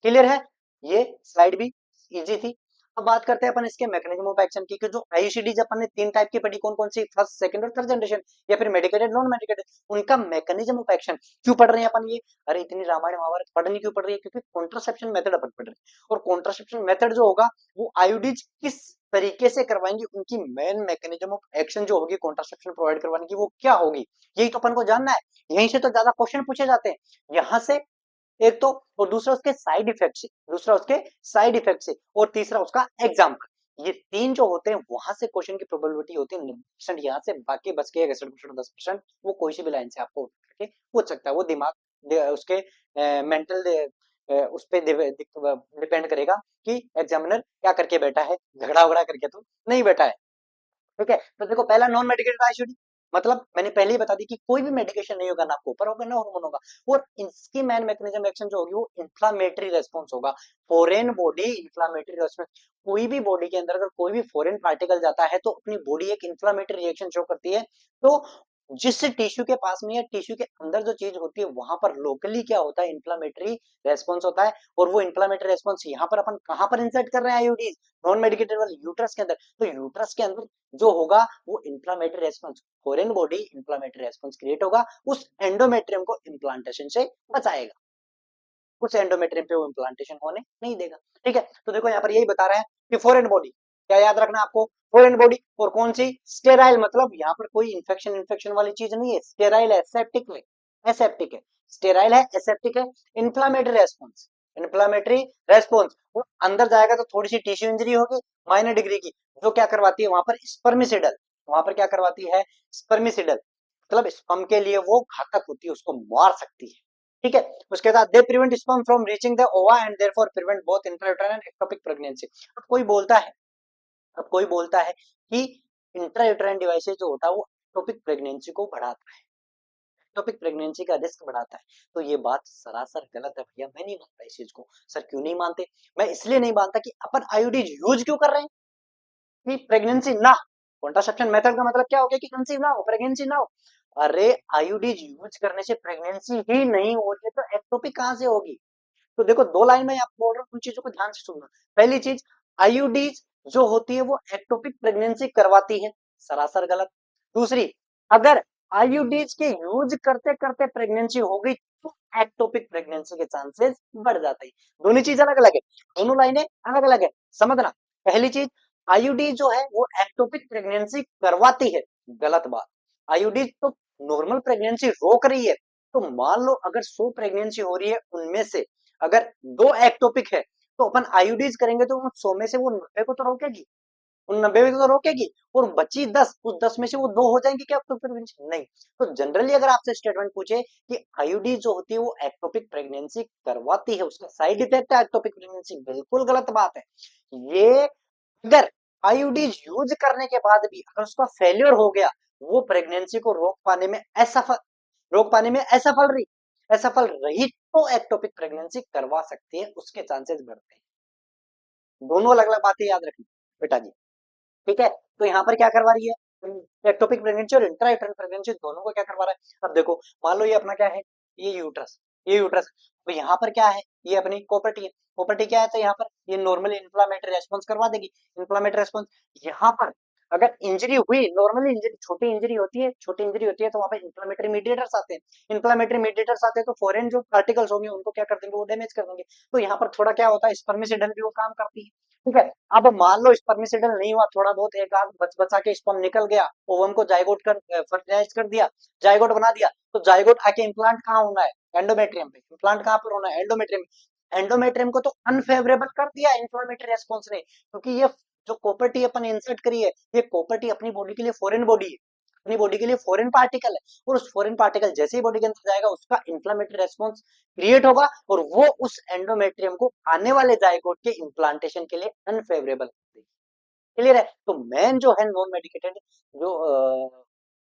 क्लियर है, ये स्लाइड भी इजी थी। अब बात करते हैं अपन इसके मैकेनिज्म ऑफ एक्शन की, कि जो आईयूसीडीज अपन ने तीन टाइप की पढ़ी, कौन कौन सी, फर्स्ट सेकंड और थर्ड जनरेशन, या फिर मेडिकेटेड नॉन मेडिकेटेड, उनका मैकेनिज्म ऑफ एक्शन क्यों पढ़ रहे हैं अपन ये, अरे इतनी रामायण महाभारत पढ़नी क्यों पड़ रही है, क्योंकि कॉन्ट्रासेप्शन मेथड अपन पढ़ रहे हैं, और कॉन्ट्रासेप्शन मेथड जो होगा वो आईयूडीज किस तरीके से करवाएंगे, उनकी मेन मैकेनिज्म ऑफ एक्शन जो होगी कॉन्ट्रासेप्शन प्रोवाइड करवाने की, वो क्या होगी, यही तो अपन को जानना है। यहीं से तो ज्यादा क्वेश्चन पूछे जाते हैं, यहाँ से एक तो, और दूसरा उसके साइड इफेक्ट से, दूसरा उसके साइड इफेक्ट से, और तीसरा उसका एग्जाम्पल, ये तीन जो होते हैं वहां से क्वेश्चन की प्रोबेबिलिटी होती है 90% यहाँ से, बाकी बच के 61% 10% वो कोई सी भी लाइन से आपको करके पूछ सकता है, वो दिमाग उसके मेंटल उस पर डिपेंड करेगा कि एग्जामिनर क्या करके बैठा है, झगड़ा वगड़ा करके तो नहीं बैठा है। ठीक है, तो देखो पहला नॉन मेडिकेटेड आईसीडी, मतलब मैंने पहले ही बता दी कि कोई भी मेडिकेशन नहीं होगा, ना कॉपर होगा ना हार्मोन होगा, और इसकी मेन मैकेनिज्म एक्शन जो होगी वो इन्फ्लामेटरी रेस्पॉन्स होगा, फॉरेन बॉडी इन्फ्लामेटरी रेस्पॉन्स। कोई भी बॉडी के अंदर अगर कोई भी फॉरेन पार्टिकल जाता है तो अपनी बॉडी एक इन्फ्लामेटरी रिएक्शन शो करती है, तो जिस टिश्यू के पास में या टिश्यू के अंदर जो चीज होती है वहां पर लोकली क्या होता है, इन्फ्लामेटरी रेस्पॉन्स होता है। और वो इन्फ्लामेटरी रेस्पॉन्स यहाँ पर अपन कहां पर इंसर्ट कर रहे हैं आईयूडीज, नॉन मेडिकेटेड वाले यूट्रस के अंदर। तो यूट्रस के अंदर जो होगा वो inflammatory response, foreign body inflammatory response create होगा, उस एंडोमेट्रियम को इम्प्लांटेशन से बचाएगा, उस एंडोमेट्रियम पे वो इम्प्लांटेशन होने नहीं देगा। ठीक है, तो देखो यहाँ पर यही बता रहे हैं कि फॉरेन बॉडी, क्या याद रखना आपको, फॉरेन बॉडी और कौन सी, स्टेराइल, मतलब यहाँ पर कोई इन्फेक्शन इन्फेक्शन वाली चीज नहीं है, स्टेराइल है, एसेप्टिक है, एसेप्टिक है, स्टेराइल है, एसेप्टिक है, इन्फ्लामेटरी रेस्पॉन्स, इन्फ्लामेटरी रेस्पॉन्स, वो अंदर जाएगा तो थोड़ी सी टिश्यू इंजरी होगी माइनर डिग्री की, जो क्या करवाती है वहां पर स्पर्मिसिडल, वहां पर क्या करवाती है, स्पर्मिसिडल, मतलब स्पर्म के लिए वो घातक होती है, उसको मार सकती है। ठीक है, उसके बाद they prevent sperm from reaching the ova and therefore prevent both intrauterine and ectopic pregnancy. अब कोई बोलता है, अब कोई बोलता है कि इंट्रायूटेराइन डिवाइसेस जो होता है वो एक्टोपिक प्रेगनेंसी को बढ़ाता है, एक्टोपिक प्रेगनेंसी का रिस्क बढ़ाता है। तो ये बात सरासर गलत है भैया, मैं नहीं मानता इस चीज को। सर क्यों नहीं मानते, मैं इसलिए नहीं मानता कि अपन आईयूडीज यूज क्यों कर रहे हैं कि प्रेगनेंसी ना, कॉन्ट्रासेप्शन मेथड का मतलब क्या हो गया कि कंसीव ना हो, प्रेगनेंसी ना हो। अरे आईयूडीज यूज करने से प्रेगनेंसी ही नहीं हो रही है तो एक्टोपिक कहां से होगी। तो देखो दो लाइन में आपको बोल रहा हूँ, उन चीजों को ध्यान से सुनना। पहली चीज, आईयूडीज जो होती है वो एक्टोपिक प्रेगनेंसी करवाती है, सरासर गलत। दूसरी, अगर आईयूडीज के यूज करते करते प्रेगनेंसी हो गई तो एक्टोपिक प्रेगनेंसी के चांसेस बढ़ जाते हैं। दोनों चीज अलग अलग है, दोनों लाइनें अलग अलग है, समझना। पहली चीज, आईयूडी जो है वो एक्टोपिक प्रेगनेंसी करवाती है, गलत बात। आईयूडी तो नॉर्मल प्रेगनेंसी रोक रही है। तो मान लो अगर 100 प्रेगनेंसी हो रही है, उनमें से अगर 2 एक्टोपिक है तो अपन आईयूडीज करेंगे तो उन 100 में से वो 90 को तो रोकेगी, उन 90 में तो रोकेगी, और बची 10, उस 10 में से वो 2 हो जाएंगे क्या एक्टोपिक प्रेगनेंसी, नहीं। तो जनरली अगर आपसे स्टेटमेंट पूछे कि आईयूडी जो होती है वो एक्टोपिक प्रेगनेंसी करवाती है, उसका साइड इफेक्ट है एक्टोपिक प्रेगनेंसी, बिल्कुल गलत बात है ये। अगर आईयूडीज यूज करने के बाद भी अगर उसका फेलियर हो गया, वो प्रेगनेंसी को रोक पाने में असफल रही तो एक्टोपिक प्रेगनेंसी करवा सकती है, उसके चांसेस बढ़ते हैं। दोनों अलग अलग बातें याद रखनी बेटा जी। ठीक है, तो यहाँ पर क्या करवा रही है, एक्टोपिक प्रेगनेंसी और इंट्रा प्रेगनेंसी दोनों को क्या करवा रहा है। अब देखो मान लो ये अपना क्या है, ये यूट्रस, ये यूट्रस, तो यहाँ पर क्या है, ये अपनी प्रॉपर्टी है, प्रॉपर्टी क्या है, तो यहाँ पर ये नॉर्मली इन्फ्लामेटरी रेस्पॉन्स करवा देगी, इन्फ्लामेटरी रेस्पॉन्स। यहाँ पर अगर इंजरी हुई, नॉर्मली इंजरी, छोटी इंजरी होती है, छोटी इंजरी होती है तो वहां पर इन्फ्लामेटरी मीडिएटर्स आते हैं, इन्फ्लामेटरी मीडिएटर्स आते हैं तो फॉरेन जो पार्टिकल्स होंगे उनको क्या कर देंगे, वो डैमेज कर देंगे। तो यहाँ पर थोड़ा क्या होता है, स्पर्मिसिडल भी वो काम करती है। ठीक है, अब मान लो स्पर्मिसिडल नहीं हुआ, थोड़ा बहुत एक आध बच बचा के स्पर्म निकल गया, ओवम को जाइगोट कर फर्टिलाइज कर दिया, जाइगोट बना दिया, तो जाइगोट आके इम्प्लांट कहाँ होना है, एंडोमेट्रियम पे। इम्प्लांट कहाँ पर होना है, एंडोमेट्रियम। एंडोमेट्रियम को तो अनफेवरेबल कर दिया इन्फ्लेमेटरी रेस्पॉन्स ने, क्योंकि ये जो प्रॉपर्टी अपन इंसर्ट करी है, ये प्रॉपर्टी अपनी बॉडी के लिए फॉरेन बॉडी है, अपनी बॉडी के लिए फॉरेन पार्टिकल है, और उस फॉरेन पार्टिकल जैसे ही बॉडी के अंदर जाएगा उसका इन्फ्लेमेटरी रेस्पॉन्स क्रिएट होगा, और वो उस एंडोमेट्रियम को आने वाले जाइगोट के इम्प्लांटेशन के लिए अनफेवरेबल। क्लियर है, तो मेन जो है नॉन मेडिकेटेड जो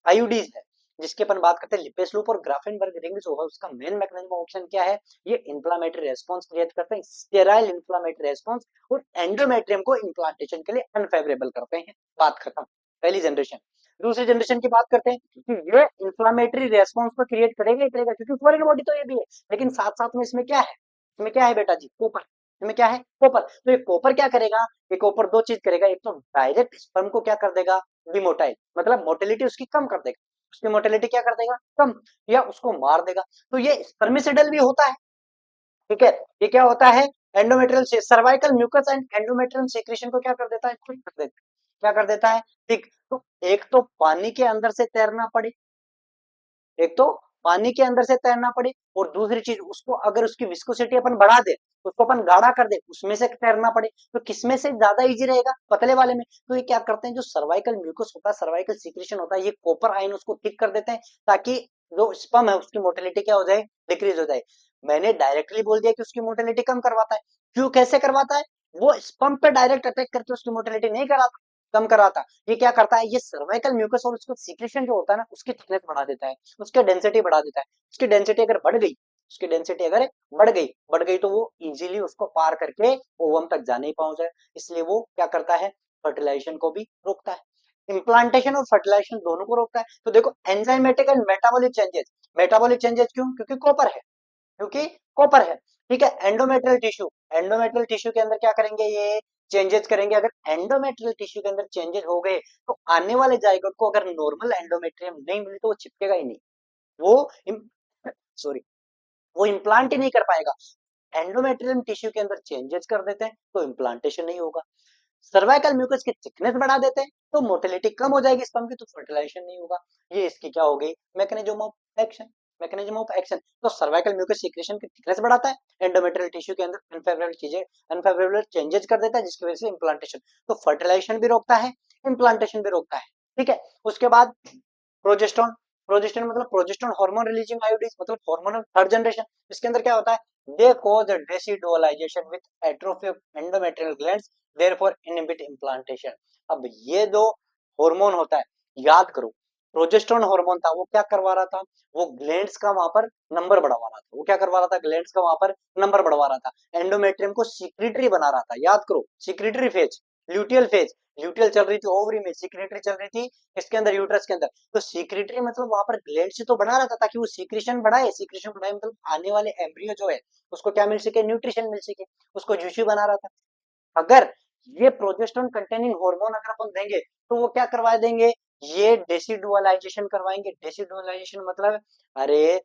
आईयूडीज है, जिसके अपन बात करते हैं लिपेस लूप और ग्राफेनबर्ग रिंग जो है, उसका मेन मैकेनिज्म ऑफ एक्शन क्या है, ये इन्फ्लामेटरी रेस्पॉन्स क्रिएट करते हैं, स्टेराइल इन्फ्लामेटरी रेस्पॉन्स, और एंडोमेट्रियम को इम्प्लांटेशन के लिए अनफेवरेबल करते हैं, बात खत्म। पहली जनरेशन। दूसरी जनरेशन की बात करते हैं कि ये इन्फ्लामेटरी रेस्पॉन्स तो क्रिएट करेगा ही करेगा, क्योंकि फॉरेन बॉडी तो ये भी है, लेकिन साथ साथ में इसमें क्या है, इसमें क्या है बेटा जी, कॉपर, इसमें क्या है, कॉपर। तो ये कॉपर क्या करेगा, ये कॉपर दो चीज करेगा, एक तो डायरेक्ट स्पर्म को क्या कर देगा, डिमोटाइल, मतलब मोटिलिटी उसकी कम कर देगा, उसकी मोटिलिटी क्या कर देगा, कम, या उसको मार देगा। तो ये स्पर्मिसिडल भी होता है। ठीक है, ये क्या होता है, endometrial cervical mucus and endometrial secretion को क्या कर देता है, खुद कर देता है, क्या कर देता है। ठीक, तो एक तो पानी के अंदर से तैरना पड़े, एक तो पानी के अंदर से तैरना पड़े, और दूसरी चीज उसको अगर उसकी विस्कोसिटी अपन बढ़ा दे, उसको अपन गाढ़ा कर दे, उसमें से तैरना पड़े, तो किसमें से ज्यादा इजी रहेगा, पतले वाले में। तो ये क्या करते हैं, जो सर्वाइकल म्यूकस होता है, सर्वाइकल सीक्रेशन होता है, ये कॉपर आयन उसको थिक कर देते हैं, ताकि जो स्पर्म है उसकी मोटिलिटी क्या हो जाए, डिक्रीज हो जाए। मैंने डायरेक्टली बोल दिया कि उसकी मोटिलिटी कम करवाता है, क्यों, कैसे करवाता है, वो स्पर्म पे डायरेक्ट अटैक करके उसकी मोटिलिटी नहीं कराता, कम कराता। ये क्या करता है, ये सर्वाइकल म्यूकस और उसको सीक्रेशन जो होता है ना, उसकी थिकनेस बढ़ा देता है, उसकी डेंसिटी बढ़ा देता है। उसकी डेंसिटी अगर बढ़ गई, उसकी डेंसिटी अगर बढ़ गई तो वो इजीली उसको पार करके ओवम तक जा नहीं पहुंचा है, इसलिए वो क्या करता है, फर्टिलाइजेशन को भी रोकता है। इम्प्लांटेशन और फर्टिलाइजेशन दोनों को रोकता है। तो देखो एंजाइमेटिक एंड मेटाबॉलिक चेंजेस क्यों? क्योंकि कॉपर है, क्योंकि कॉपर है। ठीक है, एंडोमेट्रियल टिश्यू के अंदर क्या करेंगे, ये चेंजेस करेंगे। अगर एंडोमेट्रियल टिश्यू के अंदर चेंजेस हो गए तो आने वाले जाइगोट को अगर नॉर्मल एंडोमेट्रियम नहीं मिले तो वो चिपकेगा ही नहीं, वो सॉरी वो इम्प्लांट ही नहीं कर पाएगा। एंडोमेट्रियम टिश्यू के अंदर चेंजेस कर देते हैं तो इम्प्लांटेशन नहीं होगा। सर्वाइकल म्यूकस की थिकनेस बढ़ा देते हैं तो मोटिलिटी कम हो जाएगी स्पर्म की, तो फर्टिलाइजेशन नहीं होगा। ये इसकी क्या हो गई, मैकेनिज्म ऑफ एक्शन। तो सर्वाइकल म्यूकस सीक्रेशन की थिकनेस बढ़ाता है, एंडोमेट्रियल टिश्यू के अंदर अनफेवरेबल चेंजेस कर देता है जिसकी वजह से इम्प्लांटेशन, तो फर्टिलाइजेशन भी रोकता है, इम्प्लांटेशन भी रोकता है। ठीक है, उसके बाद progesterone. Progesterone hormone releasing IUDs, मतलब हार्मोन थर्ड जनरेशन। इसके अंदर क्या होता है, they cause decidualization with atrophy of endometrial glands therefore inhibit implantation. अब ये जो हार्मोन होता है, याद करो प्रोजेस्टेरॉन हार्मोन था, वो क्या करवा रहा था, वो ग्लैंड्स का वहां पर नंबर बढ़वा रहा था। वो क्या करवा रहा था, ग्लैंड्स का वहां पर नंबर बढ़वा रहा था, एंडोमेट्रियम को सिक्रीटरी बना रहा था। याद करो secretory phase, luteal phase, luteal चल रही थी ओवरी में, सिक्रीटरी चल रही थी इसके अंदर, यूट्रस के अंदर। तो सीक्रेटरी मतलब वहां पर ग्लैंड से तो बना रहता ताकि वो सीक्रेशन बढ़ाए मतलब आने वाले एम्ब्रियो जो है उसको क्या मिल सके, न्यूट्रिशन मिल सके, उसको जुशी बना रहा था। अगर ये प्रोजेस्टेरोन कंटेनिंग हार्मोन अगर अपन देंगे तो वो क्या करवा देंगे, ये डेसिडुअलाइजेशन करवाएंगे। डेसिडुअलाइजेशन मतलब, अरे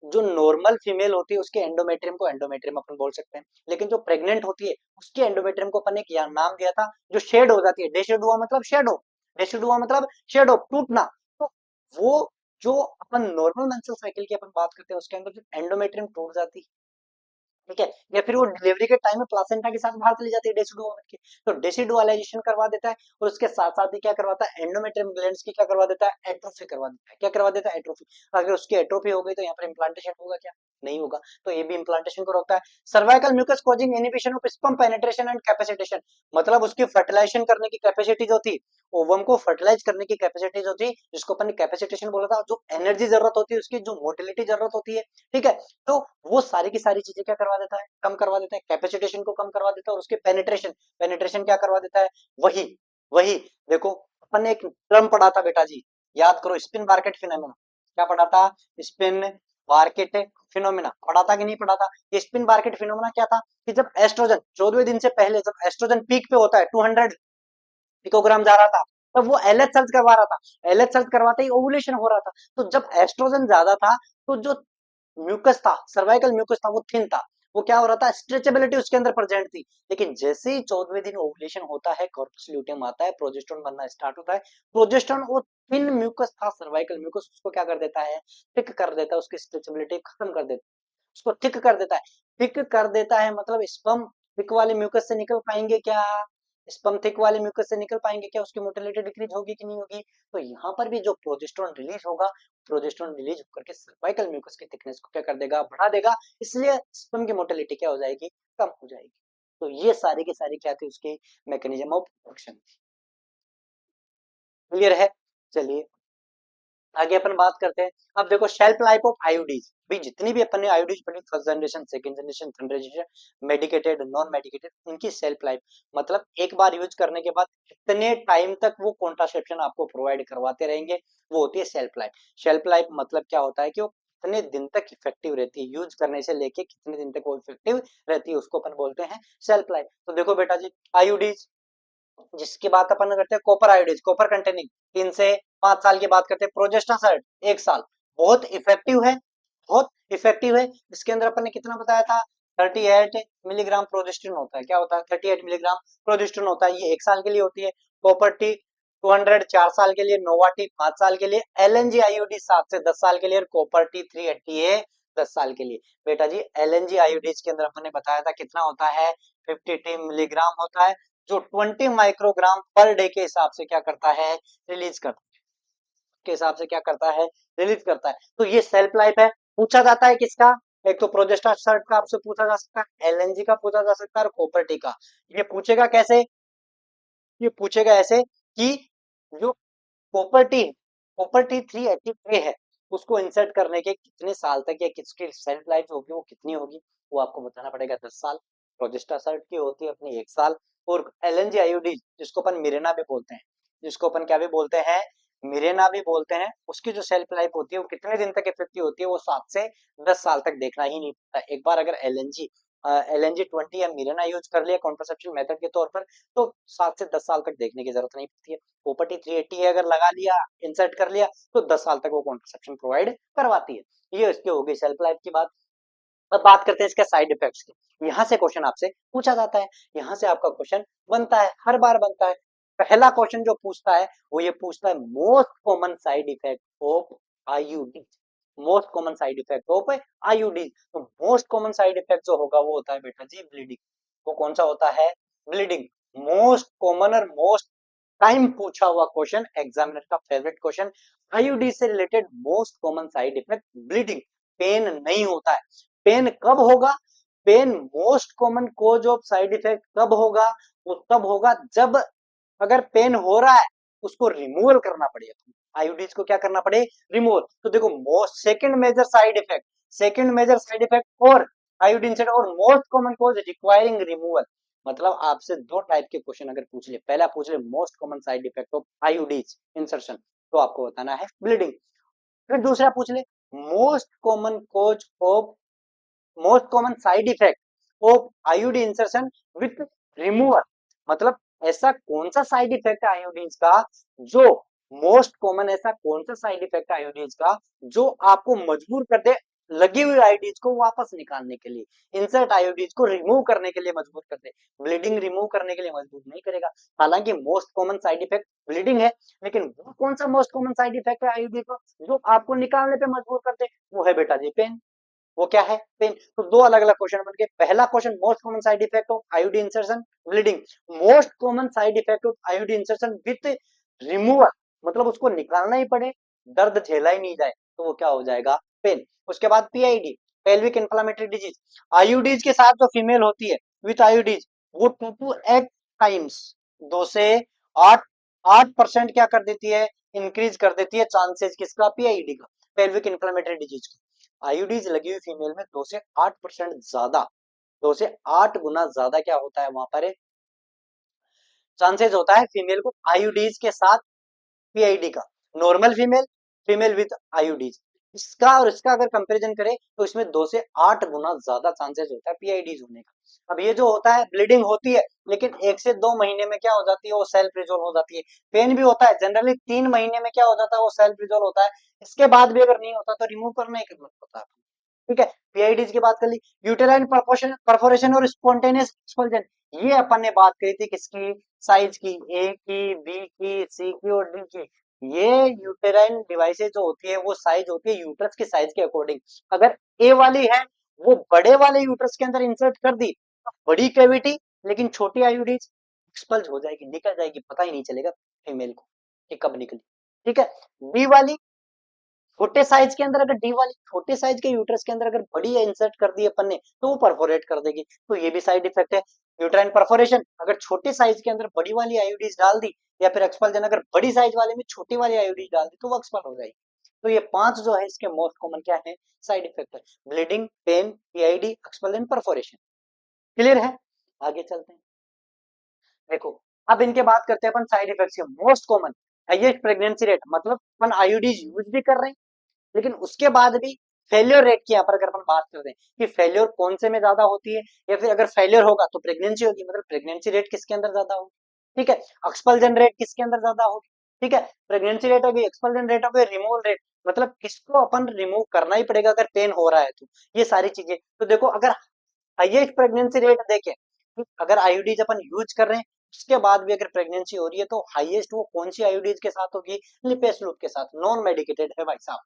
जो नॉर्मल फीमेल होती है उसके एंडोमेट्रियम को एंडोमेट्रियम अपन बोल सकते हैं, लेकिन जो प्रेग्नेंट होती है उसके एंडोमेट्रियम को अपन एक नाम दिया था जो शेड हो जाती है। डेसिडुआ मतलब शेडो, डेसिडुआ मतलब शेडो, टूटना। तो वो जो अपन नॉर्मल मेंस्ट्रुअल साइकिल की अपन बात करते हैं उसके अंदर जो एंडोमेट्रियम टूट जाती है, ठीक है, या फिर वो डिलीवरी के टाइम में प्लासेंटा के साथ बाहर चली जाती है डेसिडुआ बन के, तो डेसिडुअलाइजेशन करवा देता है। और उसके साथ साथ ही क्या करवाता है, एंडोमेट्रियम ग्लैंड्स की क्या करवा देता है, एट्रोफी करवा देता है। क्या करवा देता है, एट्रोफी। अगर उसकी एट्रोफी हो गई तो यहाँ पर इम्प्लांटेशन होगा क्या, नहीं होगा। तो ये भी इम्प्लांटेशन को रोकता है। Cervical mucus causing inhibition of sperm penetration and capacitation, मतलब उसकी फर्टिलाइजेशन करने की कैपेसिटी जो थी, ओवम को फर्टिलाइज करने की कैपेसिटी जो थी, जिसको अपन ने कैपेसिटेशन बोला था, जो एनर्जी जरूरत होती है उसकी, जो मोटिलिटी जरूरत होती है, ठीक है, तो वो सारी की सारी चीजें क्या करवा देता है, कम करवा देता है, कैपेसिटेशन को कम करवा देता है। और उसके पेनिट्रेशन, पेनिट्रेशन क्या करवा देता है, वही वही देखो अपन ने एक टर्म पढ़ा था बेटा जी, याद करो, स्पिन मार्केट फिनोमेना। क्या पढ़ा था, स्पिन मार्केट फिनोमेना पढ़ा था कि नहीं पढ़ा था। ये स्पिन मार्केट फिनोमेना क्या था, कि जब एस्ट्रोजन 14वें दिन से पहले, जब एस्ट्रोजन पीक पे होता है, 200 पिकोग्राम जा रहा था, तब वो एलएच सर्च करवा रहा था। एलएच सर्च करवाते ही ओवुलेशन हो रहा था। तो जब एस्ट्रोजन ज्यादा था तो जो म्यूकस था, सर्वाइकल म्यूकस था, वो थिन था। वो क्या हो रहा था, स्ट्रेचेबिलिटी उसके अंदर प्रेजेंट थी। लेकिन जैसे ही 14वें दिन ओवुलेशन होता है, कॉर्पस ल्यूटियम आता है, प्रोजेस्टेरोन बनना स्टार्ट होता है। प्रोजेस्टेरोन वो थिन म्यूकस था, सर्वाइकल म्यूकस, उसको क्या कर देता है, थिक कर देता है, उसकी स्ट्रेचेबिलिटी खत्म कर देता है, उसको थिक कर देता है। थिक कर देता है मतलब स्पर्म थिक वाले म्यूकस से निकल पाएंगे क्या, स्पर्म थिक वाले म्यूकस से निकल पाएंगे क्या, उसकी मोटिलिटी डिक्रीज होगी कि नहीं होगी। तो यहाँ पर भी जो प्रोजेस्टेरोन रिलीज होगा, प्रोजेस्टेरोन रिलीज होकर के सर्वाइकल म्यूकस की थिकनेस को क्या कर देगा, बढ़ा देगा, इसलिए स्पर्म की मोटिलिटी क्या हो जाएगी, कम हो जाएगी। तो ये सारी की सारी क्या थी, उसकी मैकेनिज्म ऑफ एक्शन। क्लियर है, चलिए आगे अपन बात करते हैं। अब देखो शेल्फ लाइफ ऑफ आयोडीज, भाई जितनी भी अपन ने आयोडीज पढ़ी, first generation, second generation, third generation, medicated, non medicated, उनकी सेल्फ लाइफ मतलब एक बार यूज करने के बाद कितने टाइम तक वो कॉन्ट्रासेप्शन आपको प्रोवाइड करवाते रहेंगे, वो होती है सेल्फ लाइफ। सेल्फ लाइफ मतलब क्या होता है कि वो कितने दिन तक इफेक्टिव रहती है, यूज करने से लेके कितने दिन तक वो इफेक्टिव रहती है, उसको अपन बोलते हैं सेल्फ लाइफ। तो देखो बेटा जी, आयोडीज जिसकी बात अपन करते हैं, कॉपर आयोडीज, कॉपर कंटेनिंग 3 से 5 साल की बात करते हैं। प्रोजेस्टासाइड 1 साल, बहुत इफेक्टिव है, बहुत इफेक्टिव है। इसके अंदर अपन ने कितना बताया था, 38 मिलीग्राम प्रोजेस्टिन होता है। क्या होता है, 38 मिलीग्राम प्रोजेस्टिन होता है, ये 1 साल के लिए होती है। कॉपर टी 200 4 साल के लिए, नोवा टी 5 साल के लिए, एलएनजी आईओडी 7 से 10 साल के लिए, और कॉपर टी 380 है 10 साल के लिए। बेटा जी एलएनजी आईओडीज के अंदर अपन ने बताया था कितना होता है, 52 मिलीग्राम होता है, जो 20 माइक्रोग्राम पर डे के हिसाब से क्या करता है, रिलीज करता है, के हिसाब से क्या करता है, रिलीज करता है। तो ये सेल्फ लाइफ है। पूछा जाता है किसका, एक तो प्रोजेस्टेरोन का आपसे पूछा जा सकता है, एलएनजी का पूछा जा सकता है, और कॉपर टी का। ये पूछेगा कैसे, ये पूछेगा ऐसे कि जो कॉपर टी 380 है, उसको इंसर्ट करने के कितने साल तक या किसकी सेल्फ लाइफ होगी, वो कितनी होगी, वो आपको बताना पड़ेगा। 10 साल। प्रोजेस्टेरोन की होती है अपनी 1 साल। और एलएनजी आईओडी जिसको अपन मिरेना भी बोलते हैं, जिसको अपन क्या भी बोलते हैं, मिरेना भी बोलते हैं, उसकी जो सेल्फ लाइफ होती है वो कितने दिन तक इफेक्टिव होती है, वो 7 से 10 साल तक देखना ही नहीं पड़ता। एक बार अगर LNG 20 या मिरेना यूज कर लिया कॉन्ट्रासेप्शन मेथड के तौर पर, तो 7 से 10 साल तक देखने की जरूरत नहीं पड़ती है। प्रॉपर्टी 380 अगर लगा लिया, इंसर्ट कर लिया, तो 10 साल तक वो कॉन्ट्रासेप्शन प्रोवाइड करवाती है। ये इसकी होगी सेल्फ लाइफ की बात। अब बात करते हैं इसके साइड इफेक्ट्स की। यहाँ से क्वेश्चन आपसे पूछा जाता है, यहाँ से आपका क्वेश्चन बनता है, हर बार बनता है। पहला क्वेश्चन जो पूछता है वो ये पूछता है, most common side effect of IUD. Most common side effect of IUD. तो मोस्ट कॉमन साइड इफेक्ट जो होगा वो होता है बेटा जी ब्लीडिंग। वो कौन सा होता है? ब्लीडिंग। मोस्ट कॉमन और मोस्ट टाइम पूछा हुआ क्वेश्चन, एग्जामिनर का फेवरेट क्वेश्चन। आईयूडी से related most common side effect bleeding. Pain नहीं होता है। पेन कब होगा? Pain most common cause of side effect कब होगा? वो तब होगा जब अगर पेन हो रहा है उसको रिमूवल करना पड़े। आईयूडीज को क्या करना पड़े? रिमूवल। तो देखो most second major side effect और आयोडीन सेट और most common cause requiring removal. मतलब आपसे दो टाइप के क्वेश्चन अगर पूछ ले, पहला पूछ ले most common side effect of IUDs insertion, तो आपको बताना है ब्लीडिंग। फिर दूसरा पूछ ले most common cause of most common side effect of IUD insertion with removal. मतलब ऐसा कौन सा साइड इफेक्ट है आयोडीज का जो मोस्ट कॉमन, ऐसा कौन सा साइड इफेक्ट है आयोडीज का जो आपको मजबूर कर दे लगी हुई आयोडीज को वापस निकालने के लिए, इंसर्ट आयोडीज को रिमूव करने के लिए मजबूर कर दे। ब्लीडिंग रिमूव करने के लिए मजबूर नहीं करेगा। हालांकि most common side effect bleeding है, लेकिन वो कौन सा मोस्ट कॉमन साइड इफेक्ट है आयोडीज का जो आपको निकालने पे मजबूर कर दे? वो है बेटा जी पेन। वो क्या है? पेन। तो दो अलग अलग क्वेश्चन बन गए। पहला question most common side effect of IUD insertion bleeding. Most common side effect of IUD insertion with removal, मतलब उसको निकालना ही पड़े, दर्द झेला ही नहीं जाए, तो वो क्या हो जाएगा? पेन। उसके बाद PID, pelvic inflammatory disease. IUDs के साथ जो फीमेल होती है विथ आईयूडीज, वो 2 to 8 टाइम्स, 2 से 8% क्या कर देती है? इंक्रीज कर देती है चांसेस किसका? पीआईडी का, पेल्विक इन्फ्लामेटरी डिजीज का। आईयूडीज लगी हुई फीमेल में 2 से 8% ज्यादा, 2 से 8 गुना ज्यादा क्या होता है वहां पर चांसेस होता है फीमेल को आईयूडीज के साथ पीआईडी का। Normal female, female with IUDs, इसका और इसका अगर कंपैरिजन करें तो इसमें 2 से 8 गुना ज्यादा चांसेस होता है पीआईडीज होने का। अब ये जो होता है ब्लीडिंग होती है, लेकिन 1 से 2 महीने में क्या हो जाती है? वो सेल्फ रिजोल्व हो जाती है। पेन भी होता है, जनरली 3 महीने में क्या हो जाता है? वो सेल्फ रिजोल्व होता है। इसके बाद भी अगर नहीं होता तो रिमूव करना ही करना होता है। ठीक है, पीआईडीज की बात कर ली। यूटेराइन परफोरेशन और स्पॉन्टेनियस एक्सपल्जन, ये अपन ने बात करी थी किसकी? साइज की, ए की, बी की, सी की और डी की। ये यूटेराइन डिवाइसेस जो होती है वो साइज होती है यूट्रस की साइज के अकॉर्डिंग। अगर ए वाली है वो बड़े वाले यूट्रस के अंदर इंसर्ट कर दी तो बड़ी कैविटी, लेकिन छोटी आईयूडीज एक्सपल्ज हो जाएगी, निकल जाएगी, पता ही नहीं चलेगा फीमेल को कि कब निकली। ठीक है, बी वाली छोटे साइज के अंदर, अगर डी वाली छोटे साइज के यूट्रस के अंदर अगर बड़ी इंसर्ट कर दी अपन ने तो वो परफोरेट कर देगी, तो ये भी साइड इफेक्ट है। यूट्राइन परफोरेशन, अगर छोटे साइज के अंदर बड़ी वाली आईयूडीज डाल दी, या फिर एक्सपल्जन अगर बड़ी साइज वाले में छोटी वाली आईयूडीज डाल दी तो वो एक्सपल हो जाएगी। तो ये 5 जो है इसके मोस्ट कॉमन क्या है? साइड इफेक्ट है। Bleeding, pain, PID, expulsion, perforation. Clear है? आगे चलते हैं। देखो अब इनके बात करते हैं अपन साइड इफेक्ट्स के। Most common highest pregnancy rate, मतलब अपन आईयूडीज यूज भी कर रहे हैं लेकिन उसके बाद भी फेलियर रेट की यहाँ पर अगर अपन बात करते हैं कि फेलियर कौन से में ज्यादा होती है, या फिर अगर फेलियर होगा तो प्रेगनेंसी होगी, मतलब प्रेगनेंसी रेट किसके अंदर ज्यादा होगी? ठीक है, एक्सपल्जन रेट किसके अंदर ज्यादा होगी? ठीक है, प्रेगनेंसी रेट होगी, एक्सपल्जन रेट होगी, रिमूवल रेट, मतलब किसको अपन रिमूव करना ही पड़ेगा अगर पेन हो रहा है तो। ये सारी चीजें तो देखो, अगर हाईएस्ट प्रेगनेंसी रेट देखें, अगर आईयूडीज अपन यूज कर रहे हैं उसके बाद भी अगर प्रेगनेंसी हो रही है तो हाईएस्ट वो कौन सी आईयूडीज के साथ होगी? लिपेसलूप के साथ। नॉन मेडिकेटेड है भाई साहब,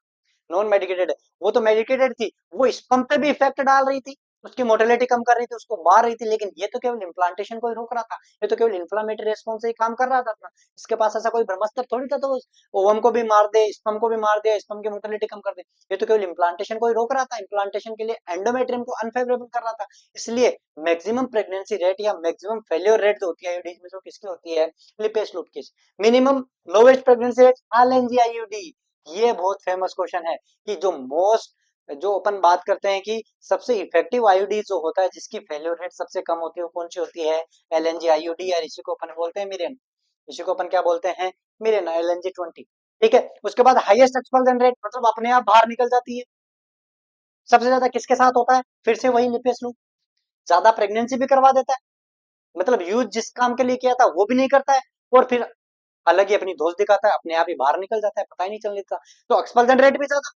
नॉन मेडिकेटेड है। वो तो मेडिकेटेड थी, वो स्पम पे भी इफेक्ट डाल रही थी, उसकी मोर्टेलिटी कम कर रही थी, उसको मार रही थी, लेकिन ये तो केवल इम्प्लांटेशन को ही रोक रहा था, ये तो केवल इन्फ्लामेटरी रेस्पॉन्स से ही काम कर रहा था अपना। इसके पास ऐसा कोई ब्रह्मास्त्र थोड़ी था तो ओवम को भी मार दे, स्पम को भी मार दे, स्पम की मोर्टेलिटी कम कर दे। ये तो केवल इम्प्लांटेशन को ही रोक रहा था, इम्प्लांटेशन के लिए एंडोमेट्रियम को अनफेवरेबल कर रहा था। इसलिए मैक्सिमम प्रेगनेंसी रेट या मैक्सिमम फेलियर रेट जो होती है आईयूडीज में, जो किसकी होती है? लिपेस लूप की। Minimum lowest pregnancy rate LNG IUD. ये बहुत फेमस क्वेश्चन है कि जो अपन बात करते हैं कि सबसे इफेक्टिव आईयूडी जो होता है जिसकी फेल्योर रेट सबसे कम होती है वो कौन सी होती है? एलएनजी आईयूडी, या इसी को अपन बोलते हैं मिरेन, इसी को अपन क्या बोलते हैं? Mirena LNG-20। ठीक है, उसके बाद हाईएस्ट एक्सपल्जन रेट मतलब अपने आप बाहर निकल जाती है। सबसे ज्यादा किसके साथ होता है? फिर से वही लिपेस लूप। ज्यादा प्रेगनेंसी भी करवा देता है, मतलब यूज जिस काम के लिए किया था वो भी नहीं करता है, और फिर अलग ही अपनी दोस्त दिखाता है, अपने आप ही बाहर निकल जाता है, पता ही नहीं चल देता। तो एक्सपल्जन रेट भी ज्यादा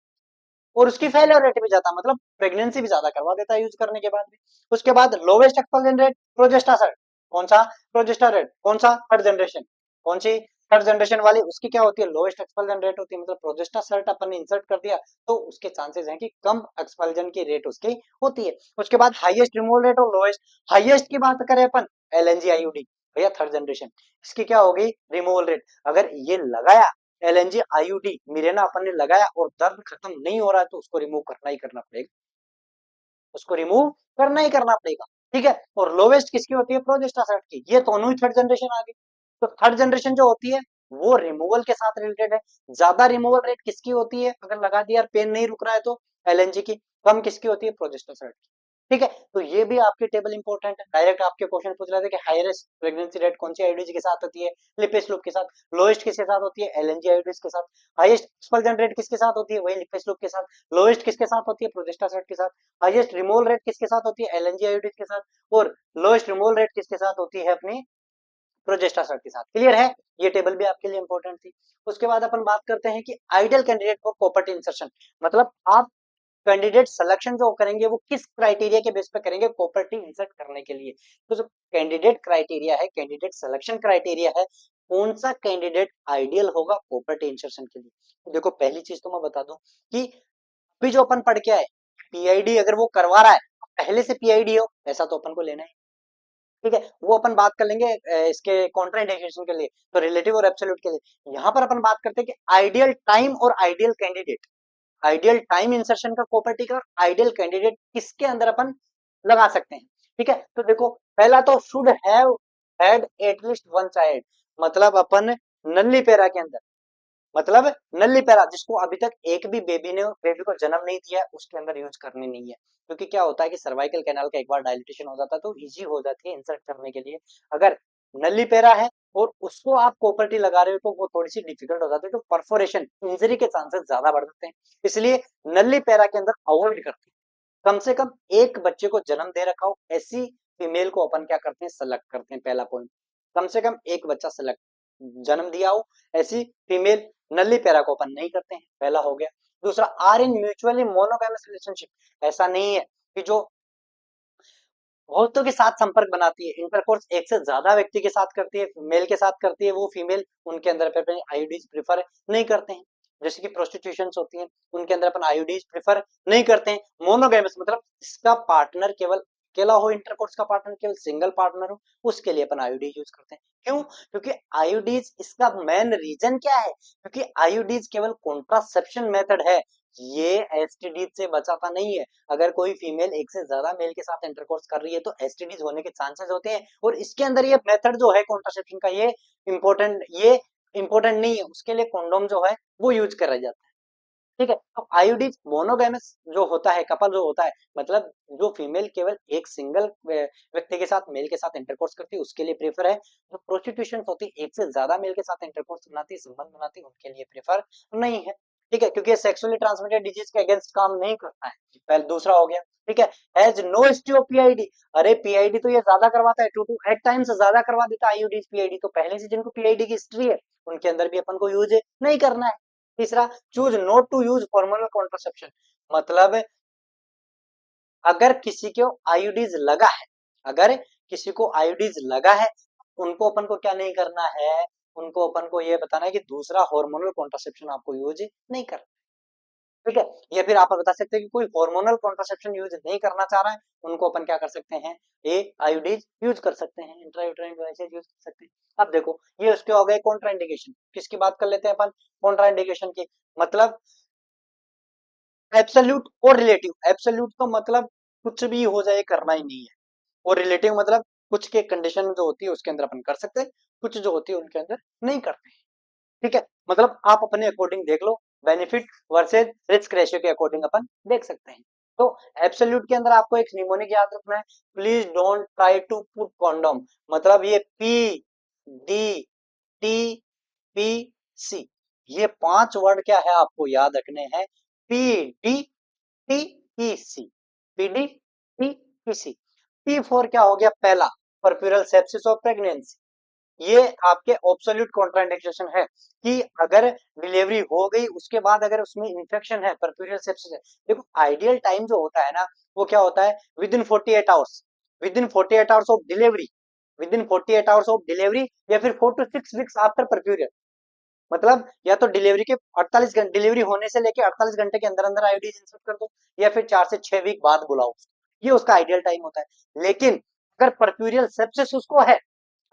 और उसकी फेलियर रेट भी ज्यादा, मतलब प्रेगनेंसी भी ज्यादा करवा देता है यूज करने के बाद भी। उसके बाद लोवेस्ट एक्सपल्जन रेट प्रोजेस्टासाइड। कौन सा? प्रोजेस्टा रेट। कौन सा? Third generation. कौन सी? थर्ड जनरेशन वाली। उसकी क्या होती है? लोवेस्ट एक्सपल्जन रेट होती है, मतलब प्रोजेस्टासाइड अपन ने इंसर्ट कर दिया तो उसके चांसेस हैं कि कम एक्सपल्जन की रेट उसकी होती है। उसके बाद हाईएस्ट रिमूवल रेट और लोएस्ट। हाईएस्ट की बात करें अपन, LNG IUD भैया थर्ड जनरेशन, इसकी क्या होगी? Removal rate. अगर ये लगाया LNG IUD मिरेना अपन ने लगाया और दर्द खत्म नहीं हो रहा है तो उसको रिमूव करना ही करना पड़ेगा, उसको रिमूव करना ही करना पड़ेगा। ठीक है, और लोवेस्ट किसकी होती है? प्रोजेस्टासाइड की। ये दोनों ही थर्ड जनरेशन आ गई। तो थर्ड जनरेशन जो होती है वो रिमूवल के साथ रिलेटेड है। ज्यादा रिमूवल रेट किसकी होती है? अगर लगा दिया पेन नहीं रुक रहा है तो LNG की। कम किसकी होती है? प्रोजेस्टासाइड की। ठीक है, तो ये भी आपकी टेबल इंपॉर्टेंट है। डायरेक्ट आपके क्वेश्चन पूछ रहे थे कि हाईएस्ट प्रेगनेंसी रेट कौन सी आईडीज के साथ होती है? लिपिस लूप के साथ। लोएस्ट किसके साथ होती है? LNG आईडीज के साथ। हाईएस्ट एक्सपल्जन रेट किसके साथ होती है? वही लिपिस लूप के साथ। लोएस्ट किसके साथ होती है? प्रोजेस्टासाइड के साथ। हाईएस्ट रिमूवल रेट किसके साथ होती है? LNG आईडीज के साथ। और लोएस्ट रिमूवल रेट किसके साथ होती है? अपनी प्रोजेस्टासाइड के साथ। क्लियर है? ये टेबल भी आपके लिए इंपॉर्टेंट थी। उसके बाद अपन बात करते हैं कि ideal candidate for property insertion, मतलब आप कैंडिडेट सिलेक्शन जो करेंगे वो किस क्राइटेरिया के बेस पे करेंगे प्रॉपर्टी इंसर्ट करने के लिए। तो जो कैंडिडेट क्राइटेरिया है, कैंडिडेट सिलेक्शन क्राइटेरिया है, कौन सा कैंडिडेट आइडियल होगा प्रॉपर्टी इंसर्शन के लिए। तो देखो पहली चीज तो मैं बता दूं कि अभी जो अपन पढ़ के आए, PID अगर वो करवा रहा है पहले से PID हो ऐसा तो अपन को लेना है। ठीक है, वो अपन बात कर लेंगे इसके कॉन्ट्राइंडिकेशन के लिए, तो रिलेटिव और एब्सोल्यूट के लिए। यहाँ पर अपन बात करते हैं कि आइडियल टाइम और ideal candidate. Ideal time insertion का प्रॉपर्टी का और आइडियल कैंडिडेट किसके अंदर अपन लगा सकते हैं। ठीक है, तो देखो पहला तो should have had at least one child, मतलब अपन नल्ली पैरा के अंदर, मतलब नल्ली पैरा जिसको अभी तक एक भी बेबी को जन्म नहीं दिया उसके अंदर यूज करनी नहीं है। क्योंकि क्या होता है कि सर्वाइकल कैनाल का एक बार डायलिटेशन हो जाता है तो इजी हो जाती है इंसर्ट करने के लिए। अगर नल्ली पैरा है और उसको आप प्रॉपर्टी लगा रहे हो तो वो थोड़ी सी डिफिकल्ट हो जाती है, तो परफोरेशन इंजरी के चांसेस ज्यादा बढ़ जाते हैं। इसलिए नल्ली पैरा के अंदर अवॉइड करते हैं। कम से कम एक बच्चे को जन्म दे रखा हो ऐसी फीमेल को अपन क्या करते हैं? सेलेक्ट करते हैं। पहला पॉइंट, कम से कम एक बच्चा सेलेक्ट जन्म दिया हो ऐसी फीमेल नल्ली पैरा को अपन नहीं करते हैं, पहला हो गया। दूसरा, are in mutually monogamous relationship, ऐसा नहीं है कि जो बहुतों के साथ संपर्क बनाती है, इंटरकोर्स एक से ज्यादा व्यक्ति के साथ करती है, मेल के साथ करती है वो फीमेल, उनके अंदर पे अपने आईयूडीज प्रेफर नहीं करते हैं। जैसे कि प्रोस्टिट्यूशन होती है उनके अंदर अपन आईयूडीज प्रेफर नहीं करते हैं। मोनोगैमस मतलब इसका पार्टनर केवल अकेला हो, इंटरकोर्स का पार्टनर केवल सिंगल पार्टनर हो, उसके लिए अपन आईयूडीज यूज करते हैं। क्यों? क्योंकि आईयूडीज, इसका मेन रीजन क्या है? क्योंकि आईयूडीज केवल कॉन्ट्रासेप्शन मेथड है, ये एसटीडी से बचाता नहीं है। अगर कोई फीमेल एक से ज्यादा मेल के साथ इंटरकोर्स कर रही है तो एसटीडीज होने के चांसेस होते हैं, और इसके अंदर ये मेथड जो है कॉन्ट्रासेप्शन का ये इंपॉर्टेंट नहीं है, उसके लिए कॉन्डोम जो है वो यूज करा जाता है। ठीक है, तो आईयूडीज मोनोगैमस जो होता है, कपल जो होता है, मतलब जो फीमेल केवल एक सिंगल व्यक्ति के साथ मेल के साथ इंटरकोर्स करती है उसके लिए प्रेफर है। जो प्रोस्टिट्यूशन होती है एक से ज्यादा मेल के साथ इंटरकोर्स बनाती है, संबंध बनाती है, उनके लिए प्रेफर नहीं है। ठीक है, क्योंकि ये सेक्सुअली ट्रांसमिटेड डिजीज के अगेंस्ट काम नहीं करता है। पहले दूसरा हो गया। ठीक है, has no history of PID. अरे पीआईडी तो ये ज्यादा करवाता है, 2 to 8 टाइम्स ज्यादा करवा देता है आईयूडीज पीआईडी, तो पहले से जिनको पीआईडी की हिस्ट्री है उनके अंदर भी अपन को यूज नहीं करना है। तीसरा, choose not to use hormonal contraception, मतलब अगर किसी को आईयूडीज लगा है, अगर किसी को आईयूडीज लगा है, उनको अपन को क्या नहीं करना है? उनको अपन को ये बताना है कि दूसरा हार्मोनल कॉन्ट्रासेप्शन आपको यूज नहीं करना। ठीक है, या फिर आप बता सकते हैं कि कोई हार्मोनल कॉन्ट्रासेप्शन यूज नहीं करना चाह रहा है, उनको अपन क्या कर सकते हैं? ये आईयूडीज यूज कर सकते हैं, इंट्रायूटेराइन डिवाइसेस यूज कर सकते हैं। अब देखो ये उसके हो गए कॉन्ट्राइंडिकेशन। किसकी बात कर लेते हैं अपन? कॉन्ट्राइंडिकेशन की। मतलब एब्सोल्यूट और रिलेटिव। एब्सोल्यूट तो मतलब कुछ भी हो जाए करना ही नहीं है, और रिलेटिव मतलब कुछ के कंडीशन जो होती है उसके अंदर अपन कर सकते हैं, कुछ जो होती है उनके अंदर नहीं करते हैं। ठीक है, मतलब आप अपने अकॉर्डिंग देख लो, बेनिफिट वर्सेस रिस्क रेशियो के अकॉर्डिंग अपन देख सकते हैं। तो एब्सोल्यूट के अंदर आपको एक निमोनिक याद रखना है, please don't try to put condom, मतलब ये P D T P C, ये 5 वर्ड क्या है आपको याद रखने हैं, P D T P C, P D T P C. P four क्या हो गया, पहला परप्यूरल सेप्सिस और प्रेगनेंसी, ये आपके ऑब्सोल्यूट कॉन्ट्राइंडिकेशन है कि अगर डिलीवरी हो गई उसके बाद अगर उसमें इंफेक्शन है, परप्यूरियल सेप्सिस है। देखो आइडियल टाइम जो होता है ना वो क्या होता है, with in 48 hours, with in 48 hours of delivery, with in 48 hours of delivery, या फिर 4 to 6 वीक्स आफ्टर परप्यूरियल। मतलब या तो डिलीवरी के 48 घंटे, डिलीवरी होने से लेके 48 घंटे के अंदर अंदर आईडी इंसर्ट कर दो, या फिर 4 से 6 वीक बाद बुलाओ, ये उसका आइडियल टाइम होता है। लेकिन अगर परप्यूरियल सेप्सिस उसको है,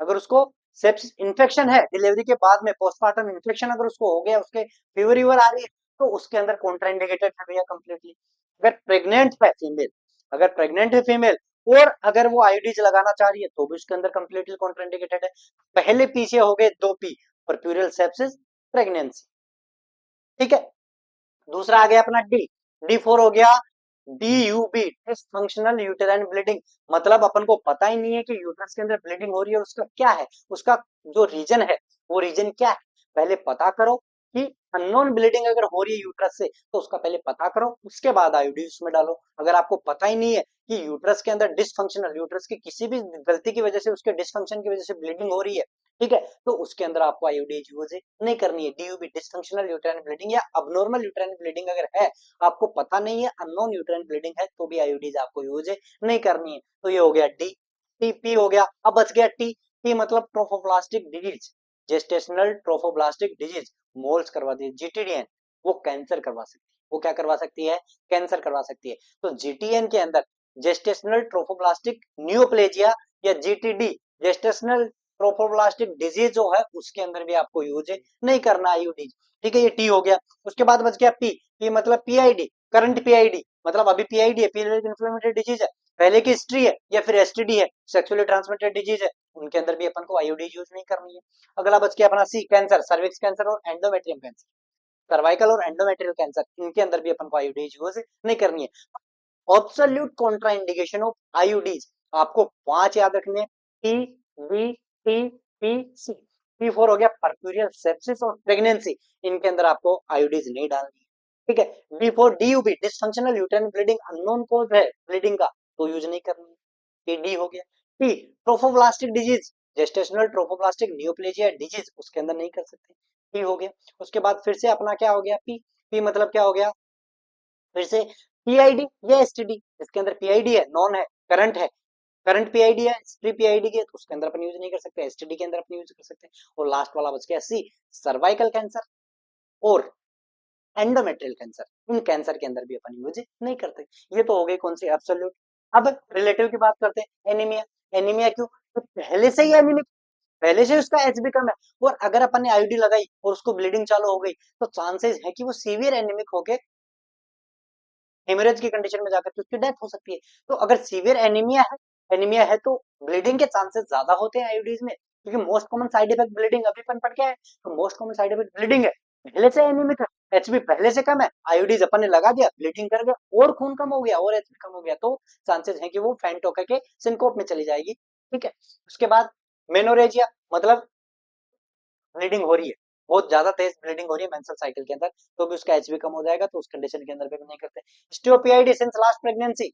अगर उसको सेप्सिस इन्फेक्शन है डिलीवरी के बाद में, पोस्टमार्टम इन्फेक्शन अगर उसको हो गया, उसके फीवर आ रही है, तो उसके अंदर कॉन्ट्राइंडिकेटेड है भैया कंप्लीटली। अगर प्रेग्नेंट है फीमेल, अगर प्रेग्नेंट है फीमेल और अगर वो आईडीज लगाना चाह रही है तो भी उसके अंदर कंप्लीटली कॉन्ट्राइंडिकेटेड है। पहले पी से हो गए 2 पी, परप्यूरियल सेप्सिस, प्रेगनेंसी, ठीक है। दूसरा आ गया अपना डी, डी फोर हो गया DUB, डिसफंक्शनल यूटेराइन ब्लीडिंग। मतलब अपन को पता ही नहीं है कि यूट्रस के अंदर ब्लीडिंग हो रही है और उसका क्या है, उसका जो रीजन है वो रीजन क्या है, पहले पता करो कि अननोन ब्लीडिंग अगर हो रही है यूट्रस से तो उसका पहले पता करो, उसके बाद आईयूडी उसमें डालो। अगर आपको पता ही नहीं है कि यूट्रस के अंदर डिसफंक्शनल, यूट्रस की किसी भी गलती की वजह से, उसके डिसफंक्शन की वजह से ब्लीडिंग हो रही है, ठीक है, तो उसके अंदर आपको आईयूडी यूज नहीं करनी है। DUB, डिसफंक्शनल यूटेराइन ब्लीडिंग या अबनॉर्मल यूटेराइन ब्लीडिंग अगर है, आपको पता नहीं है, अननोन यूटेराइन ब्लीडिंग है, तो भी आईयूडीज आपको यूज नहीं करनी है। तो ये हो गया डी। टी पी हो गया, अब बच गया टी। टी मतलब trophoblastic disease, gestational trophoblastic disease, moles करवा दी, GTDN, वो कैंसर करवा सकती है, वो क्या करवा सकती है, कैंसर करवा सकती है। तो GTN के अंदर जेस्टेशनल ट्रोफोब्लास्टिक न्यूप्लेजिया या GTD, जेस्टेशनल ट्रोफोब्लास्टिक डिजीज जो है उसके अंदर भी आपको यूज नहीं करना आईयूडी, ठीक है, ये टी हो गया। उसके बाद बच गया पी, पी मतलब PID, करंट PID, मतलब अभी PID है, पीरियड इन्फ्लेमेटरी डिजीज है, पहले की हिस्ट्री है, या फिर STD है, सेक्सुअली ट्रांसमिटेड डिजीज है, उनके अंदर भी अपन को आईयूडी यूज नहीं करनी है। अगला बच गया अपना सी, कैंसर, सर्विक्स कैंसर और एंडोमेट्रियम कैंसर, सर्वाइकल और एंडोमेट्रियल कैंसर, इनके अंदर भी अपन को आईयूडी यूज नहीं करनी है। ऑब्सोल्यूट कॉन्ट्राइंडिकेशन ऑफ आईयूडीज आपको 5 याद रखने, टी, बी, टी, पी, सी। P4 हो गया परप्यूरियल सेप्सिस और प्रेगनेंसी, इनके अंदर आपको आईयूडीज नहीं डालनी है, ठीक है। D4 DUB, dysfunctional uterine bleeding, unknown cause है ब्लीडिंग का, तो यूज नहीं करनी है। डी हो गया। T, trophoblastic disease, gestational trophoblastic neoplasia disease, उसके अंदर नहीं कर सकते, टी हो गया। उसके बाद फिर से अपना क्या हो गया, पी, पी मतलब क्या हो गया, फिर से PID या STD, इसके अंदर PID है, नॉन है, करंट है, करंट PID है, हिस्ट्री PID की है, तो उसके अंदर अपन यूज नहीं कर सकते, STD के अंदर अपन यूज कर सकते हैं। और लास्ट वाला बच गया सी, सर्वाइकल कैंसर और एंडोमेट्रियल कैंसर, इन कैंसर के अंदर भी अपन यूज नहीं करते। ये तो हो गई कौन सी, एब्सोल्यूट। अब रिलेटिव की बात करते हैं, एनीमिया, एनीमिया क्यों, तो पहले से ही एनीमिक, पहले से उसका HB कम है, और अगर अपन ने आईयूडी लगाई और उसको ब्लीडिंग चालू हो गई, तो चांसेस है कि वो सीवियर एनीमिक होके हेमरेज की कंडीशन में जाकर के उसकी डेथ हो सकती है। तो अगर सीवियर एनीमिया है, एनीमिया है तो ब्लीडिंग के चांसेस ज्यादा होते हैं आईयूडीज में, क्योंकि most common side effect bleeding, अभी अपन पढ़ के आए, तो most common side effect bleeding है, पहले से एनीमिक है, HB पहले से कम है, आईयूडीज अपन ने लगा दिया, ब्लीडिंग कर गया और खून कम हो गया और HB कम हो गया, तो चांसेस है कि वो फेंट होकर के सिनकोप में चली जाएगी, ठीक है। उसके बाद मेनोरेजिया, मतलब ब्लीडिंग हो रही है, बहुत ज्यादा तेज ब्लीडिंग हो रही है मेंस्ट्रुअल साइकिल के अंदर, तो भी उसका HB कम हो जाएगा, तो उस कंडीशन के अंदर भी नहीं करते। हिस्टियोपीआईडी सिंस लास्ट प्रेगनेंसी,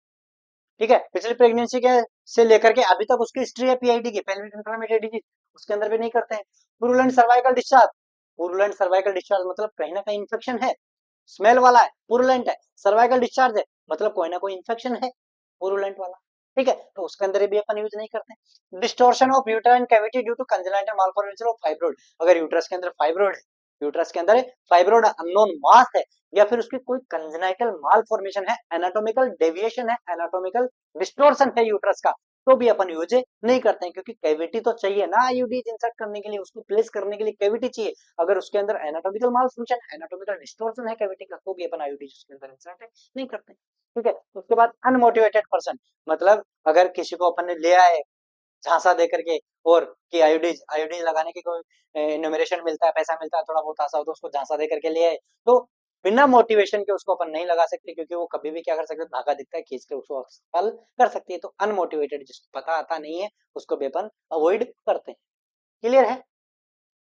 ठीक है, पिछली प्रेगनेंसी के से लेकर के अभी तक उसकी हिस्ट्री है PID की, पेल्विक इंफ्लेमेटरी डिजीज, उसके अंदर भी नहीं करते हैं। Purulent cervical discharge, purulent cervical discharge मतलब कहीं ना कहीं इंफेक्शन है, स्मेल वाला है, पुरुलेंट है, सर्वाइकल डिस्चार्ज है, मतलब कोई ना कोई इंफेक्शन है, पुरुलेंट वाला, ठीक है, तो उसके अंदर भी अपन यूज नहीं करते। Distortion of uterine cavity due to congenital malformation of fibroid, अगर यूट्रस के अंदर फाइब्रोइड है, यूट्रस के अंदर फाइब्रोइड अननोन मास है, या फिर उसकी कोई कंजेनिटल मालफॉर्मेशन है, एनाटॉमिकल डेविएशन है, एनाटॉमिकल डिस्टोर्शन है यूट्रस का, तो भी अपन यूज नहीं करते हैं, क्योंकि कैविटी तो चाहिए ना आईयूडी इंसर्ट करने के लिए, उसको प्लेस करने के लिए कैविटी चाहिए। अगर उसके अंदर एनाटॉमिकल मालफंक्शन, एनाटॉमिकल डिस्टॉर्शन है कैविटी का, तो भी अपन आईयूडी उसके अंदर इंसर्ट नहीं करते, ठीक है। उसके बाद अनमोटिवेटेड पर्सन, मतलब अगर किसी को अपन ने ले आए झांसा दे करके, और कि आईयूडी आईयूडी लगाने की कोई इनोमिनेशन मिलता है, पैसा मिलता है, थोड़ा बहुत आशा हो, तो उसको झांसा दे करके ले आए, तो बिना मोटिवेशन के उसको अपन नहीं लगा सकते, क्योंकि वो कभी भी क्या कर सकते हैं, धागा दिखता है खींच के उसको हल कर सकती है। तो अनमोटिवेटेड, जिसको पता आता नहीं है, उसको भी अपन अवॉइड करते हैं। क्लियर है?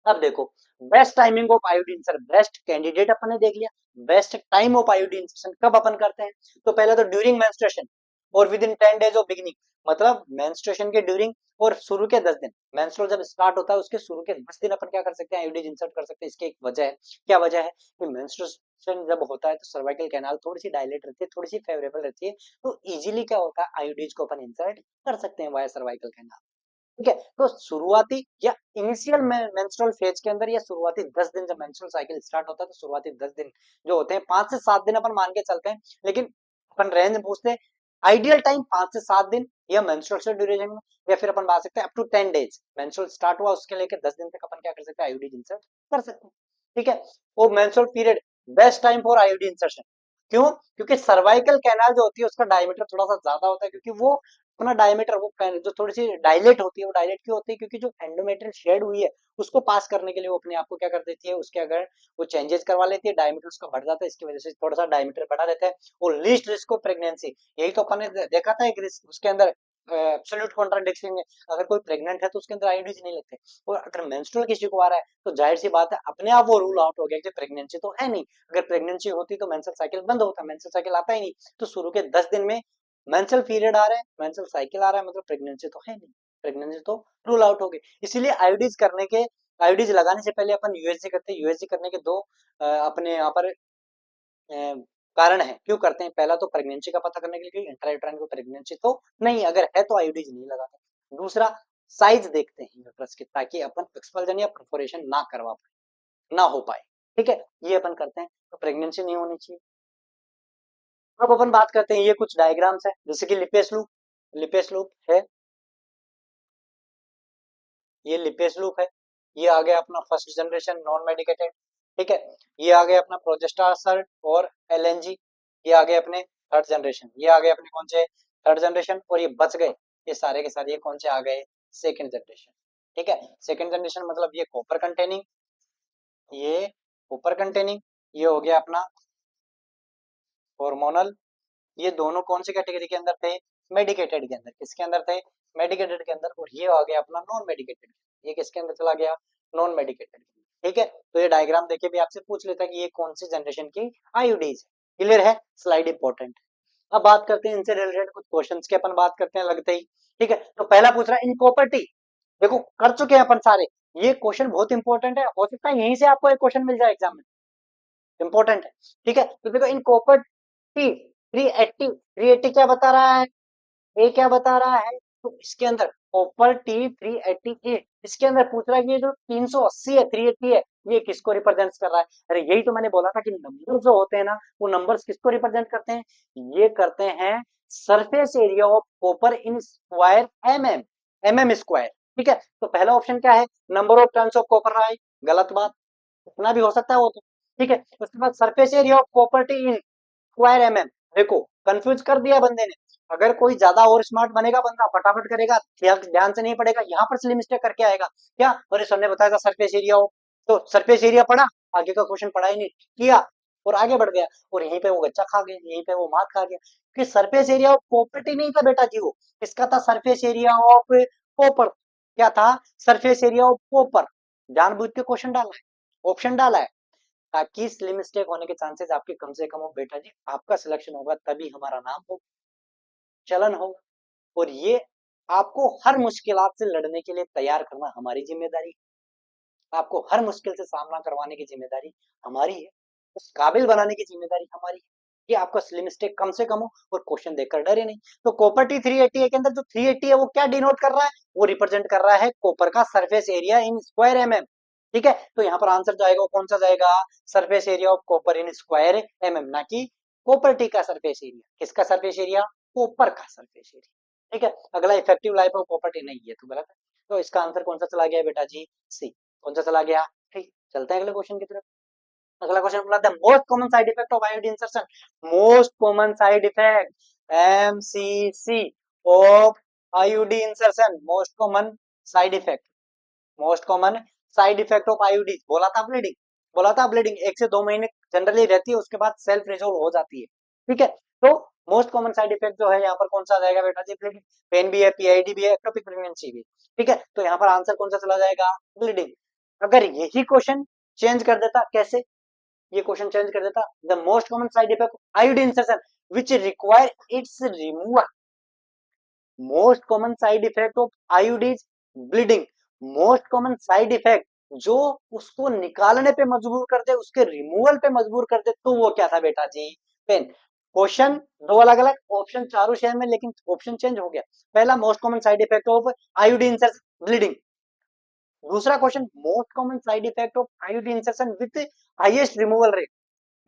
अब देखो, best timing of iodine insertion, best candidate अपन ने देख लिया, best time of iodine insertion कब अपन करते हैं? तो पहले तो ड्यूरिंग मेंस्ट्रुएशन और within 10 days of beginning, मतलब मेंस्ट्रुएशन के ड्यूरिंग और शुरू के 10 दिन, मेंस्ट्रुअल जब स्टार्ट होता है उसके शुरू के 10 दिन अपन क्या कर सकते हैं, आयोडीन इंसर्ट कर सकते हैं। इसकी एक वजह है, क्या वजह है कि मेंस्ट्रुएशन जब होता है तो सर्वाइकल कैनाल थोड़ी सी डायलेट रहती है, थोड़ी सी फेवरेबल रहती है, तो इजीली क्या होता है, आयोडीज को अपन इंसर्ट कर सकते हैं वाया सर्वाइकल कैनाल। ठीक है, तो शुरुआती या इनिशियल मेंस्ट्रुअल फेज के अंदर या शुरुआती 10 दिन जब मेंस्ट्रुअल साइकिल स्टार्ट होता है तो शुरुआती 10 दिन जो होते हैं, 5 से 7 दिन अपन मान के चलते हैं, लेकिन अपन रेंज पूछते हैं, आइडियल टाइम 5 से 7 दिन या मेंस्ट्रुअल ड्यूरेशन में, या फिर अपन बात सकते हैं up to 10 days, menstrual start हुआ उसके लेकर 10 दिन तक अपन क्या कर सकते हैं, आईयूडी इंसर्ट कर सकते हैं। ठीक है, वो menstrual period best time for IUD insertion, क्यों? क्योंकि सर्वाइकल कैनाल जो होती है उसका डायमीटर थोड़ा सा ज्यादा होता है, क्योंकि वो अपना डायमीटर, वो जो थोड़ी सी डायलेट होती है, वो डायलेट क्यों होती है, क्योंकि जो एंडोमेट्रियल शेड हुई है उसको पास करने के लिए वो अपने आप को क्या कर देती है, उसके अगर वो चेंजेस करवा लेती है, डायमीटर उसका बढ़ जाता है, इसकी वजह से थोड़ा सा डायमीटर बढ़ा रहता है। और लीस्ट रिस्क ऑफ प्रेगनेंसी, यही तो अपन ने देखा था एक रिस्क उसके अंदर, एब्सोल्यूट कॉन्ट्राडिक्शन में, अगर कोई प्रेग्नेंट है तो उसके अंदर आईयूडीज नहीं लगते, और अगर मेंस्ट्रुअल किसी को आ रहा है तो जाहिर सी बात है अपने आप वो रूल आउट हो गया कि प्रेगनेंसी तो है नहीं। अगर प्रेगनेंसी होती तो मेंस्ट्रुअल साइकिल बंद होता, मेंस्ट्रुअल साइकिल आता ही नहीं, तो शुरू के 10 दिन में मेंस्ट्रुअल पीरियड आ रहा है, मेंस्ट्रुअल साइकिल आ रहा है, मतलब प्रेगनेंसी तो है नहीं, प्रेगनेंसी तो रूल आउट हो गई। इसीलिए आईयूडीज करने के, आईयूडीज लगाने से पहले अपन यूएसजी करते हैं। यूएसजी करने के दो अपने यहाँ पर कारण है, क्यों करते हैं? पहला तो प्रेगनेंसी का पता करने के लिए, इंट्रायूटेराइन को प्रेगनेंसी तो नहीं, अगर है तो आईयूडीज नहीं लगाते। दूसरा, साइज देखते हैं यूट्रस की, ताकि अपन एक्सपल्जन या परफोरेशन ना करवा पाए, ना हो पाए। ठीक है, ये अपन करते हैं, तो प्रेगनेंसी नहीं होनी चाहिए। अब अपन बात करते हैं, ये कुछ डायग्राम्स है, जैसे कि लिपेस लूप, लिपेस लूप है, ये लिपेस लूप है, ये आ गया अपना फर्स्ट जनरेशन नॉन मेडिकेटेड। ठीक है, ये आ गया अपना प्रोजेस्टा सर्ट और एलएनजी, ये आ गए अपने थर्ड जनरेशन, ये आ गए अपने कौन से, थर्ड जनरेशन, और ये बच गए, ये सारे के सारे ये कौन से आ गए, सेकंड जनरेशन। ठीक है, सेकंड जनरेशन मतलब ये कॉपर कंटेनिंग, ये कॉपर कंटेनिंग, ये हो गया अपना हार्मोनल, ये दोनों कौन सी कैटेगरी के अंदर थे, मेडिकेटेड के अंदर। किसके अंदर थे, मेडिकेटेड के अंदर। और ये आ गया अपना नॉन मेडिकेटेड, ये किसके अंदर चला गया, नॉन मेडिकेटेड। ठीक है, तो ये डायग्राम देखे भी आपसे पूछ लेता है कि ये कौन सी जनरेशन की आईयूडीज है। क्लियर है, स्लाइड इंपॉर्टेंट। अब बात करते हैं इनसे रिलेटेड कुछ क्वेश्चंस की, अपन बात करते हैं लगते ही। ठीक है, तो पहला पूछ रहा है इन कॉपर्टी, देखो कर चुके हैं अपन सारे, ये क्वेश्चन बहुत इंपॉर्टेंट है, हो सकता है यहीं से आपको एक क्वेश्चन मिल जाए एग्जाम में, इंपॉर्टेंट है। ठीक है, तो देखो इन कॉपर टी 380 क्या बता रहा है, ए क्या बता रहा है, तो इसके अंदर कॉपर टी 380 ए, इसके अंदर पूछ रहा है कि ये जो 380 है, 380 है, ये किसको रिप्रेजेंट कर रहा है? अरे यही तो मैंने बोला था कि नंबर जो होते हैं ना, वो नंबर्स किसको रिप्रेजेंट करते हैं, ये करते हैं surface area of copper in square M M square. ठीक है, तो पहला ऑप्शन क्या है, number of turns of copper right, गलत बात, इतना भी हो सकता है वो तो। ठीक है, उसके बाद surface area of copper in square MM, देखो कंफ्यूज कर दिया बंदे ने। अगर कोई ज्यादा और स्मार्ट बनेगा बंदा, फटाफट करेगा, ध्यान से नहीं पड़ेगा, यहाँ पर स्लिप मिस्टेक करके आएगा क्या, अरे सर ने बताया था सरफेस एरिया हो, तो सरफेस एरिया पढ़ा, आगे का क्वेश्चन पढ़ा ही नहीं, किया और आगे बढ़ गया, और यहीं पे वो गच्चा खा गया, यहीं पे वो मात खा गया, कि सरफेस एरिया ऑफ प्रॉपर्टी नहीं था बेटा जी, वो इसका था सरफेस एरिया ऑफ कॉपर। क्या था, सरफेस एरिया ऑफ कॉपर। जानबूझ के क्वेश्चन डाला है, ऑप्शन डाला है, ताकि स्लिम मिस्टेक होने के चांसेस आपके कम से कम हो बेटा जी, आपका सिलेक्शन होगा तभी हमारा नाम हो, चलन होगा। और ये आपको हर मुश्किलात से लड़ने के लिए तैयार करना हमारी जिम्मेदारी है, आपको हर मुश्किल से सामना करवाने की जिम्मेदारी हमारी है, उस काबिल बनाने की जिम्मेदारी हमारी है कि आपका स्लिम मिस्टेक कम से कम हो और क्वेश्चन देखकर डरे नहीं। तो कॉपर टी 380 के अंदर जो 380 है वो क्या डिनोट कर रहा है, वो रिप्रेजेंट कर रहा है कॉपर का surface area in square MM. ठीक है, तो यहाँ पर आंसर जाएगा वो कौन सा जाएगा, surface area of copper in square MM, ना कि कॉपर टी का सरफेस एरिया। किसका सरफेस एरिया, कॉपर का सरफेस एरिया। ठीक है, अगला effective life of copper T, नहीं ये तो गलत है, तो इसका आंसर कौन सा चला गया बेटा जी, सी। कौन सा चला गया, ठीक। चलते हैं अगले क्वेश्चन की तरफ। अगला क्वेश्चन बोला था most common side effect of iodine insertion, most common side effect MCC of iodine insertion, most common side effect, most common side effect of iodine, बोला था ब्लीडिंग, बोला था ब्लीडिंग 1 से 2 महीने जनरली रहती है, उसके बाद सेल्फ रिजोल्व हो जाती है। ठीक है, तो मोस्ट कॉमन साइड इफेक्ट जो है यहाँ पर कौन सा आ जाएगा बेटा जी, ब्लीडिंग, पेन भी है, पीआईडी भी है, एक्टोपिक प्रेगनेंसी भी। ठीक है, तो यहाँ पर आंसर कौन सा चला जाएगा, ब्लीडिंग। अगर यही क्वेश्चन चेंज कर देता, कैसे ये क्वेश्चन चेंज कर देता, the most common side effect iodine insertion which require it's removal, most common side effect of iodine is bleeding, most common side effect जो उसको निकालने पे मजबूर कर दे, उसके रिमूवल पे मजबूर कर दे, तो वो क्या था बेटा जी, पेन। क्वेश्चन दो अलग अलग ऑप्शन चारों शेयर में, लेकिन ऑप्शन चेंज हो गया। पहला most common side effect of iodine insertion bleeding, दूसरा question most common side effect of iodine insertion with highest removal rate,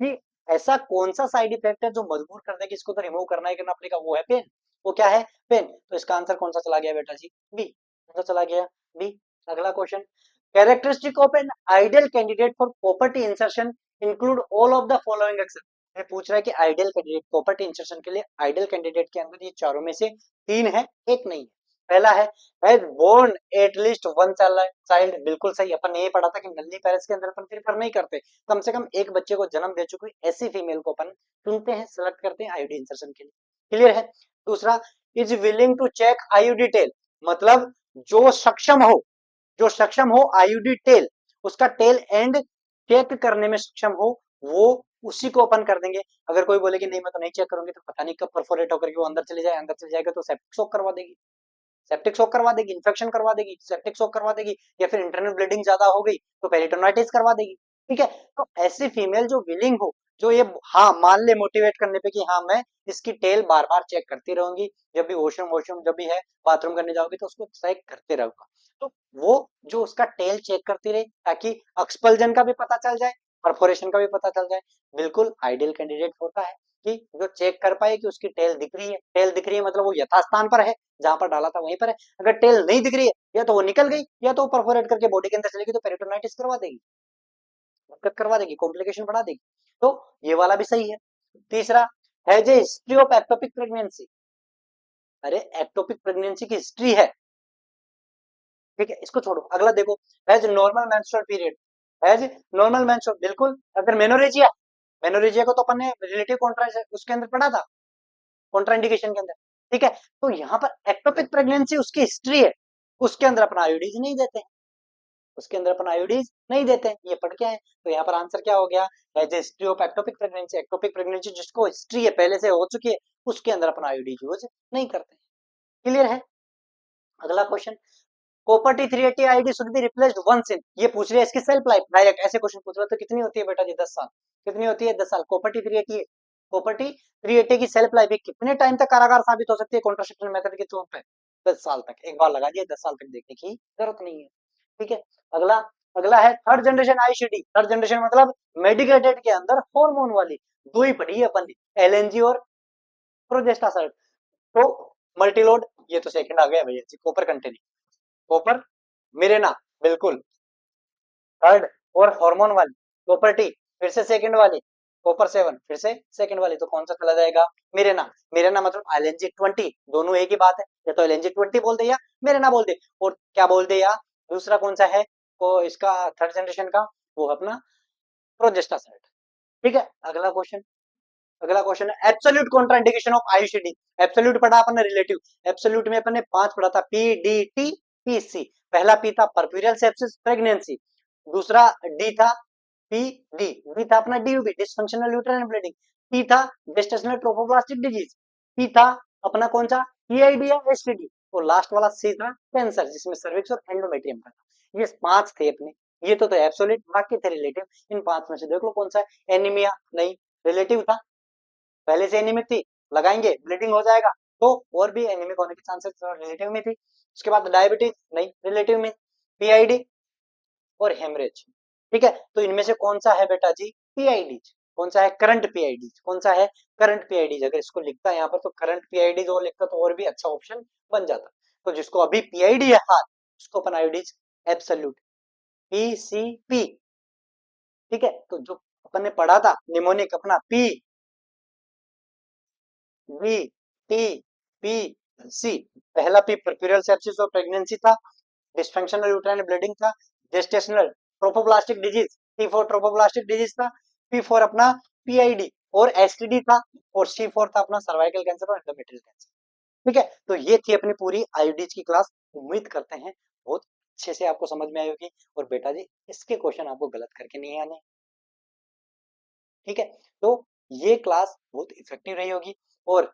कि ऐसा कौन सा साइड इफेक्ट है जो मजबूर कर दे कि इसको तो रिमूव करना ही करना पड़ेगा, वो है पेन। वो क्या है, पेन। तो इसका आंसर कौन सा चला गया बेटा जी, बी। कौन सा चला गया, बी। अगला question, characteristic of an ideal candidate for property insertion include all of the following action, ये पूछ रहा है कि आइडियल कैंडिडेट प्रॉपर्टी इंसर्शन के लिए आइडियल कैंडिडेट के अंदर ये चारों में से तीन है, एक नहीं है। पहला है has born at least one child, बिल्कुल सही। अपन ने ये पढ़ा था कि नल्ली पेरेंट्स के अंदर अपन प्रेफर नहीं करते, कम से कम एक बच्चे को जन्म दे चुकी ऐसी फीमेल को अपन चुनते हैं, सेलेक्ट करते हैं आईयूडी इंसर्शन के लिए। क्लियर है। दूसरा, is willing to check IUD tail, मतलब जो सक्षम हो, जो सक्षम हो आईयूडी टेल, उसका टेल एंड चेक करने में सक्षम हो, वो उसी को अपन कर देंगे। अगर कोई बोले कि नहीं मैं तो नहीं चेक करूंगी, तो पता नहीं कब परफोरेट होकर के वो अंदर चले जाए, अंदर चले जाएगा तो सेप्टिक शॉक करवा देगी, सेप्टिक शॉक करवा देगी, इन्फेक्शन करवा देगी, सेप्टिक शॉक करवा देगी, या फिर इंटरनल ब्लीडिंग ज्यादा हो गई तो पेरिटोनाइटिस करवा देगी। ठीक है, तो ऐसी फीमेल जो विलिंग हो, जो ये हाँ मान ले मोटिवेट करने पे कि हाँ मैं इसकी टेल बार बार चेक करती रहूंगी, जब भी वॉशरूम वॉशरूम जब भी है बाथरूम करने जाओगी तो उसको चेक करते रहूंगा, तो वो जो उसका टेल चेक करती रहे ताकि एक्सपल्जन का भी पता चल जाए, परफोरेशन का भी पता चल जाए, बिल्कुल आइडियल कैंडिडेट होता है कि जो चेक कर पाए कि उसकी टेल दिख रही है। टेल दिख रही है मतलब वो यथास्थान पर है, जहां पर डाला था वहीं पर है। अगर टेल नहीं दिख रही है, या तो वो निकल गई या तो परफोरेट करके बॉडी के अंदर चलेगी तो पेरिटोनाइटिस करवा देगी, दिक्कत करवा देगी, कॉम्प्लिकेशन बढ़ा देगी। तो ये वाला भी सही है। तीसरा, has a history of ectopic pregnancy, अरे एक्टोपिक प्रेगनेंसी की हिस्ट्री है, ठीक है, इसको छोड़ो। अगला देखो, has normal menstrual period, has normal menstrual, बिल्कुल। अगर मेनोरेजिया, मेनोरेजिया को तो अपन ने रिलेटिव कॉन्ट्रा उसके अंदर पढ़ा था, कॉन्ट्राइंडिकेशन के अंदर, ठीक है। तो यहाँ पर एक्टोपिक प्रेगनेंसी उसकी हिस्ट्री है, उसके अंदर अपन आयोडीज नहीं देते हैं, उसके अंदर अपन आयोडीज नहीं देते हैं, ये पढ़ के आए। तो यहाँ पर आंसर क्या हो गया, has history of ectopic pregnancy, ectopic pregnancy जिसको हिस्ट्री है पहले से हो चुकी है, उसके अंदर अपन आयोडीज यूज नहीं करते। क्लियर है। अगला question, copper T380 IUD should be replaced once in, ये पूछ रहे हैं इसकी सेल्फ लाइफ, डायरेक्ट ऐसे क्वेश्चन पूछ रहे हो तो कितनी होती है बेटा जी, 10 साल। कितनी होती है, 10 साल। कॉपर T380, कॉपर T380 की सेल्फ लाइफ कितने टाइम तक कारागार साबित हो सकती है कॉन्ट्रासेप्शन मेथड के तौर पे, 10 साल तक। एक बार लगा दिया, 10 साल तक देखने की जरूरत नहीं है। ठीक है। अगला, अगला है third generation ICD, third generation मतलब मेडिकेटेड के अंदर हार्मोन वाली, दो ही पढ़ी है अपन ने, एलएनजी और प्रोजेस्टासाइड। तो मल्टीलोड, ये तो सेकंड आ गया भैया, कॉपर कंटेनिंग, कॉपर मिरेना, बिल्कुल। थर्ड और हार्मोन वाली प्रॉपर्टी, फिर से सेकंड वाली कॉपर 7, फिर से सेकंड वाली, तो कौन सा चला जाएगा, मिरेना। मिरेना मतलब LNG20, दोनों एक ही बात है, या तो LNG20 बोल दे या मिरेना बोल दे, और क्या बोल दे, या दूसरा कौन सा है तो इसका थर्ड जनरेशन का, वो अपना प्रोजेस्टासाइड। ठीक है। अगला क्वेश्चन, अगला क्वेश्चन है absolute contraindication of ICD. Absolute पढ़ा अपन ने, रिलेटिव। एब्सोल्यूट में अपन ने 5 पढ़ा था, PDT PC। पहला पी था परप्यूरियल सेप्सिस प्रेगनेंसी, दूसरा डी था PD, डी था अपना DUB dysfunctional uterine bleeding, T था जेस्टेशनल ट्रोफोब्लास्टिक डिजीज, पी था अपना कौन सा PID या STD, और लास्ट वाला सी था कैंसर जिसमें सर्विक्स और एंडोमेट्रियम था। ये 5 थे अपने, ये तो एब्सोल्यूट, बाकी थे रिलेटिव। इन 5 में से देख लो कौन सा है। एनीमिया नहीं, रिलेटिव था, पहले से एनीमिक थी, लगाएंगे ब्लीडिंग हो जाएगा, तो और भी एनीमिक होने के चांसेस रिलेटिव में थी। उसके बाद डायबिटीज नहीं, रिलेटिव में। PID और हेमरेज, ठीक है। तो इनमें से कौन सा है बेटा जी, PID। कौन सा है, करंट PID। कौन सा है, करंट PID। अगर इसको लिखता है यहाँ पर तो करंट PID जो लिखता तो और भी अच्छा ऑप्शन बन जाता। तो जिसको अभी PID है हाथ, उसको अपन आयोडीज एब्सोल्यूट PCP, ठीक है। तो जो अपन ने पढ़ा था निमोनिक अपना PVTPC, पहला P परप्यूरियल सेप्सिस और प्रेगनेंसी था, डिसफंक्शनल यूट्राइन ब्लीडिंग था, gestational trophoblastic disease, T4 trophoblastic disease था, P4 अपना PID और STD था, और C4 था अपना सर्वाइकल कैंसर और एंडोमेट्रियल कैंसर। ठीक है। तो ये थी अपनी पूरी आईडीज की क्लास। उम्मीद करते हैं बहुत अच्छे से आपको समझ में आई होगी। और बेटा जी इसके क्वेश्चन आपको गलत करके नहीं आने, ठीक है। तो ये क्लास बहुत इफेक्टिव रही होगी। और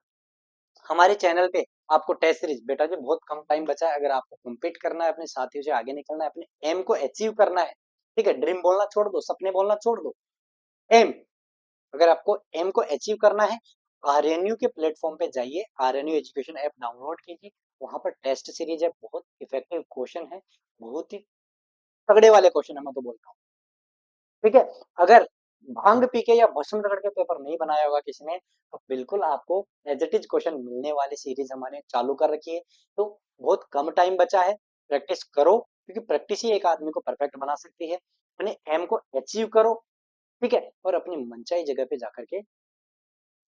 हमारे चैनल पे आपको टेस्ट सीरीज, बेटा जी बहुत कम टाइम बचा है, अगर आपको कम्पीट करना है, अपने साथियों से आगे निकलना है, अपने एम को अचीव करना है, ठीक है, ड्रीम बोलना छोड़ दो, सपने बोलना छोड़ दो, एम, अगर आपको एम को अचीव करना है, आरएनयू के प्लेटफॉर्म पे जाइए, आरएनयू एजुकेशन ऐप डाउनलोड कीजिए, वहां पर टेस्ट सीरीज है, बहुत इफेक्टिव क्वेश्चन है, बहुत ही तगड़े वाले क्वेश्चन है, मैं तो बोलता हूँ, ठीक है। अगर भांग पी के या भस्म रगड़ के पेपर नहीं बनाया होगा किसी ने, तो बिल्कुल आपको एज इट इज क्वेश्चन मिलने वाली सीरीज हमारे चालू कर रखी है। तो बहुत कम टाइम बचा है, प्रैक्टिस करो, क्योंकि प्रैक्टिस ही एक आदमी को परफेक्ट बना सकती है। अपने एम को अचीव करो, ठीक है, और अपनी मनचाही जगह पे जाकर के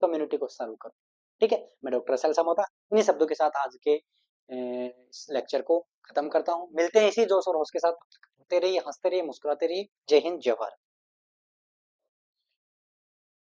कम्युनिटी को सर्व करो, ठीक है। मैं डॉक्टर असल समोता इन्हीं शब्दों के साथ आज के इस लेक्चर को खत्म करता हूँ। मिलते हैं इसी जोश और होश के साथ, हंसते रहिए, मुस्कुराते रहिए। जय हिंद, जय भारत।